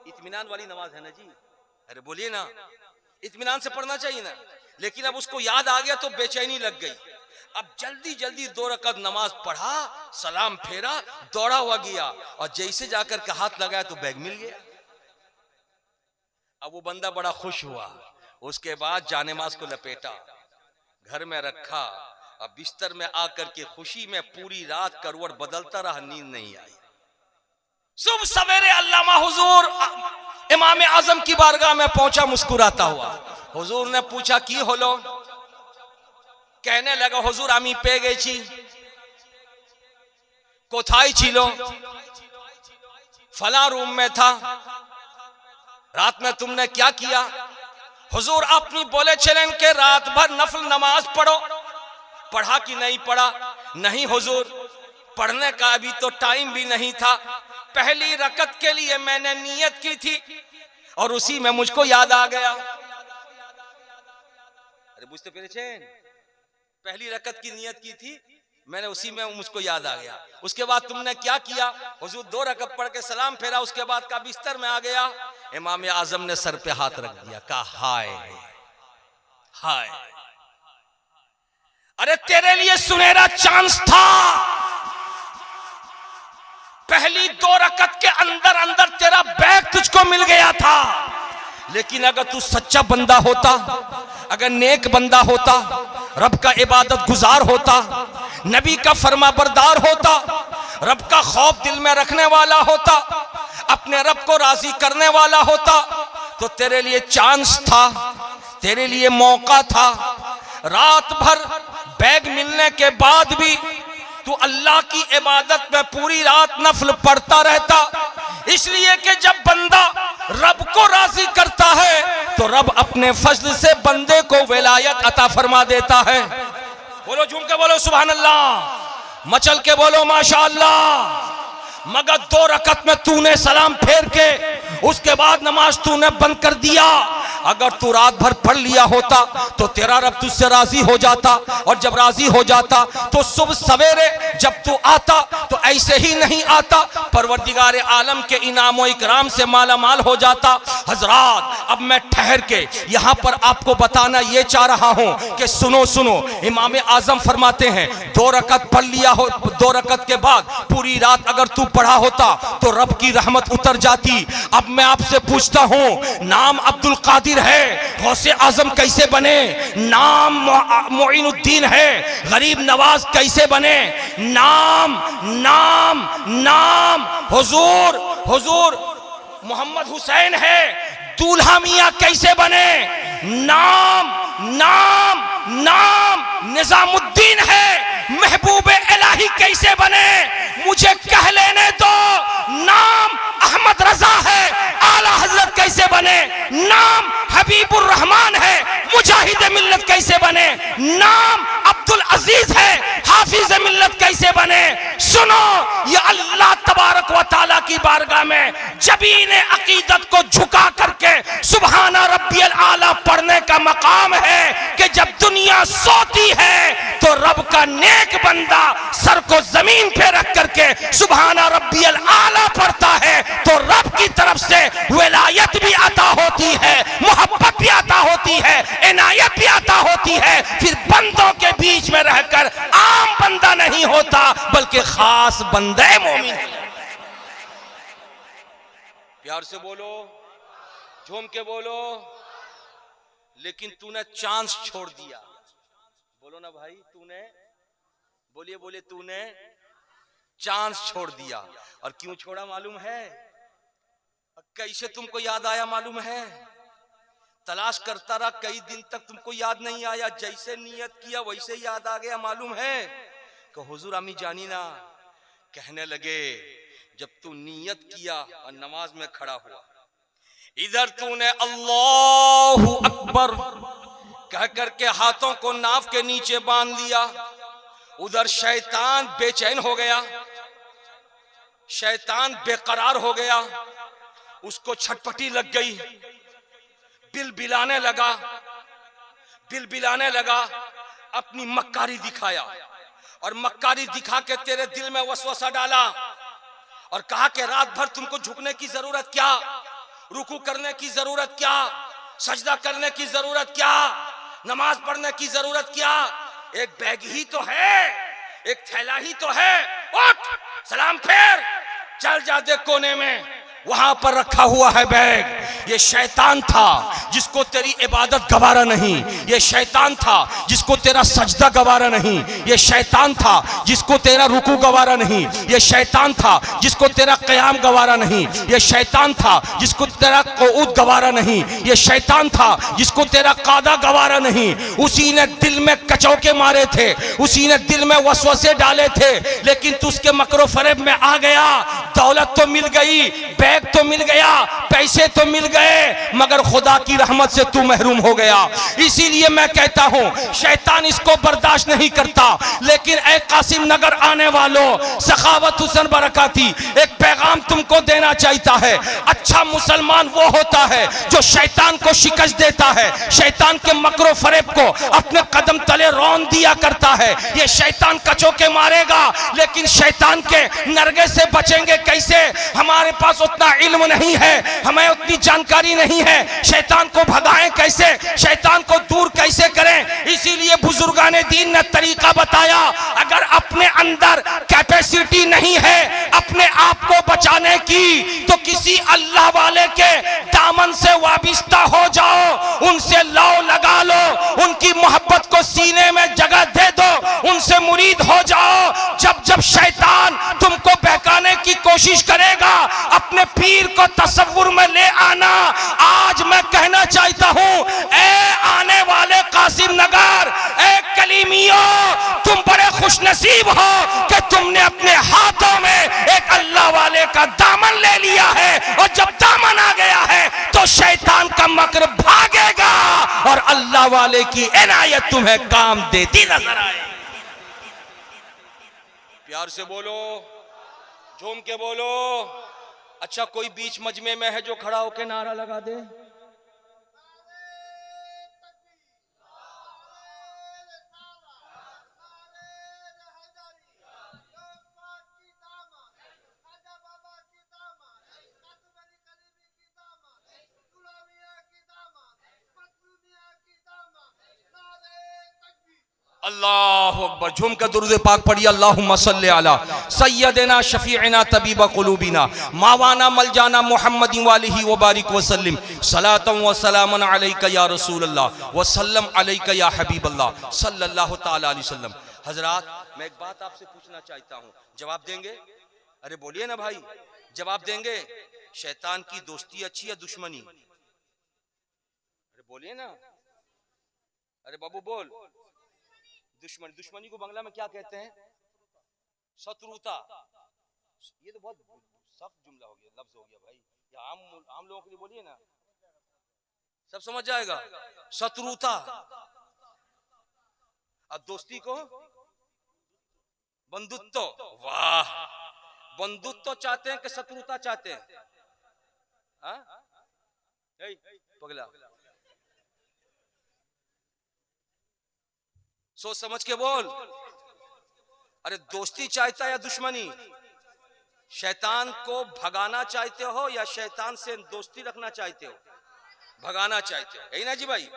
इत्मीनान वाली नमाज है ना जी? अरे बोलिए ना, इत्मीनान से पढ़ना चाहिए ना। लेकिन अब उसको याद आ गया तो बेचैनी लग गई। अब जल्दी जल्दी 2 रकत नमाज पढ़ा, सलाम फेरा, दौड़ा हुआ गया, और जैसे जाकर के हाथ लगाया तो बैग मिल गया। अब वो बंदा बड़ा खुश हुआ। उसके बाद जानेमाज को लपेटा, घर में रखा। अब बिस्तर में आकर के खुशी में पूरी रात करवट बदलता रहा, नींद नहीं आई। सुबह सवेरे अल्लामा हुजूर इमाम आजम की बारगाह में पहुंचा मुस्कुराता हुआ। हुजूर ने पूछा की होलो? कहने लगा हुजूर आमी पे गई छी, कोथाई छिलो, फला रूम में था, रात में तुमने क्या किया? हुजूर अपनी बोले चलें के रात भर नफल नमाज पढ़ो। पढ़ा कि नहीं पढ़ा? नहीं हुजूर, पढ़ने का अभी तो टाइम भी नहीं था। पहली रकत के लिए मैंने नियत की थी और उसी में मुझको याद आ गया। अरे बुझते पेरेछेन? पहली रकत की नियत की थी मैंने, उसी में मुझको याद आ गया। उसके बाद तुमने क्या किया? हुजूर 2 रकत पढ़ के सलाम फेरा, उसके बाद का बिस्तर में आ गया। इमाम आजम ने सर पे हाथ रख दिया, कहा हाय हाय, अरे तेरे लिए सुनहरा चांस था। पहली 2 रकत के अंदर अंदर तेरा बैग तुझको मिल गया था। लेकिन अगर तू सच्चा बंदा होता, अगर नेक बंदा होता, रब का इबादत गुजार होता, नबी का फरमा बरदार होता, रब का खौफ दिल में रखने वाला होता, अपने रब को राजी करने वाला होता, तो तेरे लिए चांस था, तेरे लिए मौका था। रात भर बैग मिलने के बाद भी तू अल्लाह की इबादत में पूरी रात नफल पढ़ता रहता। इसलिए कि जब बंदा रब को राजी करता है तो रब अपने फजल से बंदे को विलायत अता फरमा देता है। बोलो झूम के बोलो सुभान अल्लाह, मचल के बोलो माशाअल्लाह। मगर 2 रकत में तूने सलाम फेर के उसके बाद नमाज तूने बंद कर दिया, अगर तू रात भर पढ़ लिया होता तो तेरा रब तुझसे राजी हो जाता, और जब राजी हो जाता तो सुबह सवेरे जब तू आता तो ऐसे ही नहीं आता, परवरदिगार आलम के इनाम और इकराम से माला माल हो जाता। हजरात, अब मैं ठहर के यहाँ पर आपको बताना ये चाह रहा हूँ कि सुनो सुनो, इमाम आजम फरमाते हैं 2 रकत पढ़ लिया हो, 2 रकत के बाद पूरी रात अगर तू पढ़ा होता तो रब की रहमत उतर जाती। अब मैं आपसे पूछता हूँ, नाम अब्दुल कादिर है, गौसे आजम कैसे बने? नाम मोइनुद्दीन है, गरीब नवाज कैसे बने? नाम नाम नाम हुजूर मोहम्मद हुसैन है, दूल्हा मियां कैसे बने? नाम नाम नाम निजामुद्दीन है, महबूब इलाही कैसे बने? मुझे कह लेने दो। नाम अहमद रजा है, आला हजरत कैसे बने? नाम हबीबुर रहमान है, मुजाहिद मिल्लत कैसे बने? नाम अब्दुल अजीज है, हाफिज मिल्लत कैसे बने? सुनो, ये अल्लाह तबारक व तआला की बारगाह में जबीन अकीदत को झुका करके सुबहाना रब्बियल आला पढ़ने का मकाम है कि जब दुनिया सोती है तो रब का नेक बंदा सर को जमीन पे रख करके सुबहाना रब्बियल आला पढ़ता है तो रब की तरफ से विलायत भी अता होती है, मोहब्बत भी अता होती है, इनायत भी अता होती है। फिर बंदों के बीच में रहकर आम बंदा नहीं होता बल्कि खास बंदे मोमिन। प्यार से बोलो, झूम के बोलो। लेकिन तूने चांस छोड़ दिया। बोलो ना भाई, तूने बोलिए तूने चांस छोड़ दिया। और क्यों छोड़ा मालूम है? कैसे तुमको याद आया मालूम है? तलाश करता रहा कई दिन तक, तुमको याद नहीं आया। जैसे नियत किया वैसे याद आ गया मालूम है कि हुजूर अम्मी जानी ना कहने लगे, जब तू नियत किया और नमाज में खड़ा हुआ, इधर तूने अल्लाहु अकबर कह करके हाथों को नाव के नीचे बांध लिया, उधर शैतान बेचैन हो गया, शैतान बेकरार हो गया, उसको छटपटी लग गई, बिलबिलाने लगा, अपनी मक्कारी दिखाया और मक्कारी दिखा के तेरे दिल में वसवसा डाला और कहा कि रात भर तुमको झुकने की जरूरत क्या, रुकू करने की जरूरत क्या, सजदा करने की जरूरत क्या, नमाज पढ़ने की जरूरत क्या? एक बैग ही तो है, एक थैला ही तो है, उठ सलाम फेर, चल जा दे कोने में, वहां पर रखा हुआ है बैग। ये शैतान था जिसको तेरी इबादत गवारा नहीं, ये शैतान था जिसको तेरा सजदा गवारा नहीं, ये शैतान था जिसको तेरा रुकू गवारा नहीं, ये शैतान था जिसको तेरा क़याम गवारा नहीं, ये शैतान था जिसको तेरा क़ुऊद गवारा नहीं, ये शैतान था जिसको तेरा क़ादा गवारा नहीं। उसी ने दिल में कचौके मारे थे, उसी ने दिल में वसवसे डाले थे, लेकिन तू उसके मकरो फरेब में आ गया। दौलत तो मिल गई, बैग तो मिल गया, पैसे तो मिल गए, मगर खुदा की रहमत से तू महरूम हो गया। इसीलिए मैं कहता हूं शैतान इसको बर्दाश्त नहीं करता। लेकिन ए कासिम नगर आने वालों, सखावत हुसैन बरकाती एक पैगाम तुमको देना चाहता है। अच्छा मुसलमान वो होता है जो शैतान को शिकस्त देता है, शैतान के मकरो फरेब को अपने कदम तले रौन दिया करता है। ये शैतान कचौके मारेगा, लेकिन शैतान के नरगे से बचेंगे कैसे? हमारे पास उतना इल्म नहीं है, हमें उतनी जानकारी नहीं है, शैतान को भगाएं कैसे, शैतान को दूर कैसे करें? इसीलिए बुजुर्गाने दीन ने तरीका बताया। अगर अपने अंदर कैपेसिटी नहीं है अपने आप को बचाने की, तो किसी अल्लाह वाले के दामन से वाबिस्ता हो जाओ, उनसे लौ लगा लो, उनकी मोहब्बत को सीने में जगह दे दो, उनसे मुरीद हो जाओ। जब जब शैतान तुमको बहकाने की कोशिश करेगा, अपने पीर को तसव्वुर में ले आना। आज मैं कहना चाहता हूं, ए आने वाले कासिम नगर, ए कलीमियों, तुम बड़े खुशनसीब हो कि तुमने अपने हाथों में एक अल्लाह वाले का दामन ले लिया है, और जब दामन आ गया है तो शैतान का मकर भागेगा और अल्लाह वाले की इनायत तुम्हें काम देती नजर आए। प्यार से बोलो, झूम के बोलो। अच्छा, कोई बीच मजमे में है जो खड़ा होके नारा लगा दे? अल्लाहु अकबर। झूम कर दुरूद पाक पढ़िए। अल्लाहुम्मा सल्ली अला सय्यदिना शफीइना तबीब कुलूबिना मावाना मलजाना मुहम्मदिन वालिही व बारिक वसल्लिम सलातन व सलामन अलैका या रसूल अल्लाह व सल्लम अलैका या हबीब अल्लाह सल्लल्लाहु तआला अलैहि वसल्लम। हजरात, मैं एक बात आपसे पूछना चाहता हूँ, जवाब देंगे? अरे बोलिए ना भाई, जवाब देंगे? शैतान की दोस्ती अच्छी या दुश्मनी? अरे बोलिए ना। अरे बाबू बोल। दुश्मनी। दुश्मनी को बांग्ला में क्या कहते हैं? शत्रुता। ये तो बहुत सख्त जुमला हो गया, लफ्ज हो गया भाई। ये आम लोगों के लिए बोलिए ना, सब समझ जाएगा। शत्रुता। अब दोस्ती को बंधुत्व। वाह, बंधुत्व चाहते हैं कि शत्रुता चाहते हैं? पगला, सोच समझ के बोल। अरे दोस्ती चाहता है या दुश्मनी? शैतान को भगाना चाहते हो या शैतान से दोस्ती रखना चाहते हो? भगाना चाहते हो, यही ना जी भाई?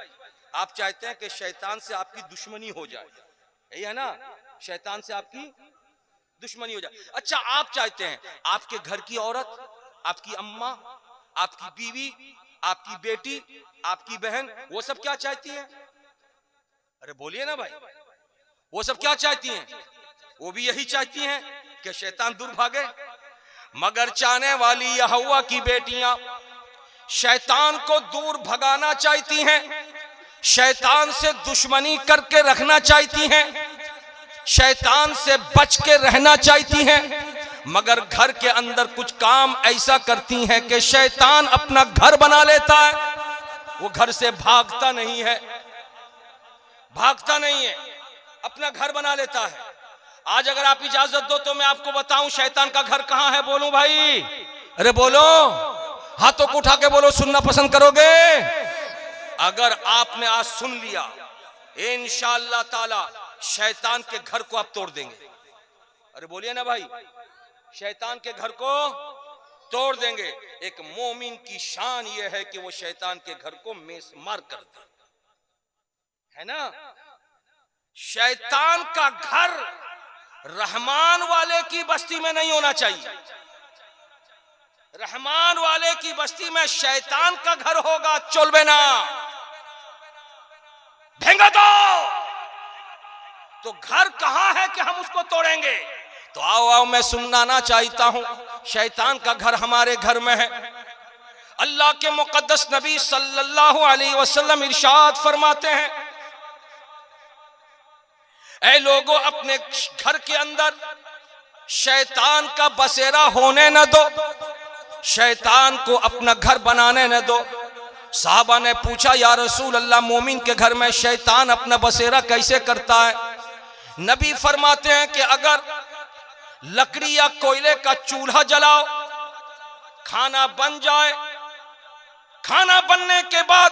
आप चाहते हैं कि शैतान से आपकी दुश्मनी हो जाए, यही है ना? शैतान से आपकी दुश्मनी हो जाए। अच्छा, आप चाहते हैं आपके घर की औरत, आपकी अम्मा, आपकी बीवी, आपकी बेटी, आपकी बहन, वो सब क्या चाहती है? अरे बोलिए ना भाई, वो सब क्या चाहती हैं? वो भी यही चाहती हैं कि शैतान दूर भागे। मगर चाहने वाली यहोवा की बेटियां शैतान को दूर भगाना चाहती हैं, शैतान से दुश्मनी करके रखना चाहती हैं, शैतान से बच के रहना चाहती हैं, मगर घर के अंदर कुछ काम ऐसा करती हैं कि शैतान अपना घर बना लेता है। वो घर से भागता नहीं है, भागता नहीं है, अपना घर बना लेता है। आज अगर आप इजाजत दो तो मैं आपको बताऊं शैतान का घर कहां है। बोलूं भाई? अरे बोलो, हाथों को उठा के बोलो, सुनना पसंद करोगे? अगर आपने आज सुन लिया, इंशाअल्लाह ताला शैतान के घर को आप तोड़ देंगे। अरे बोलिए ना भाई, शैतान के घर को तोड़ देंगे। एक मोमिन की शान यह है कि वो शैतान के घर को मेस मार कर दे, है ना? शैतान का घर रहमान वाले की बस्ती में नहीं होना चाहिए। रहमान वाले की बस्ती में शैतान का घर होगा, चलबे ना, भेंगा दो। तो घर कहां है कि हम उसको तोड़ेंगे? तो आओ मैं सुनाना चाहता हूं, शैतान का घर हमारे घर में है। अल्लाह के मुकद्दस नबी सल्लल्लाहु अलैहि वसल्लम इरशाद फरमाते हैं, ऐ लोगों, अपने घर के अंदर शैतान का बसेरा होने न दो, शैतान को अपना घर बनाने न दो। साहबा ने पूछा, या रसूल अल्लाह, मोमिन के घर में शैतान अपना बसेरा कैसे करता है? नबी फरमाते हैं कि अगर लकड़ी या कोयले का चूल्हा जलाओ, खाना बन जाए, खाना बनने के बाद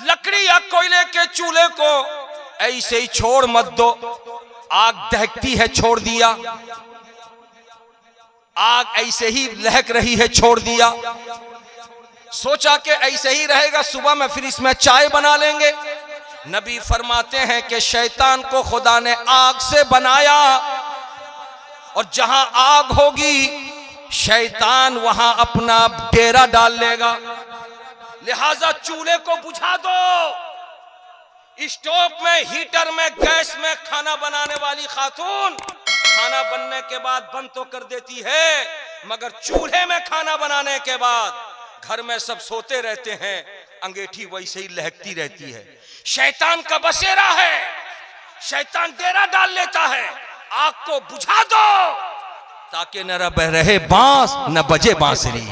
लकड़ी या कोयले के चूल्हे को ऐसे ही छोड़ मत दो। आग दहकती है, छोड़ दिया, आग ऐसे ही लहक रही है, छोड़ दिया, सोचा कि ऐसे ही रहेगा, सुबह में फिर इसमें चाय बना लेंगे। नबी फरमाते हैं कि शैतान को खुदा ने आग से बनाया, और जहां आग होगी शैतान वहां अपना डेरा डाल लेगा। लिहाजा चूल्हे को बुझा दो। स्टोव में, हीटर में, गैस में खाना बनाने वाली खातून खाना बनने के बाद बंद तो कर देती है, मगर चूल्हे में खाना बनाने के बाद घर में सब सोते रहते हैं, अंगीठी वैसे ही लहकती रहती है। शैतान का बसेरा है, शैतान डेरा डाल लेता है। आग को बुझा दो ताकि न रहे बांस न बजे बांसुरी।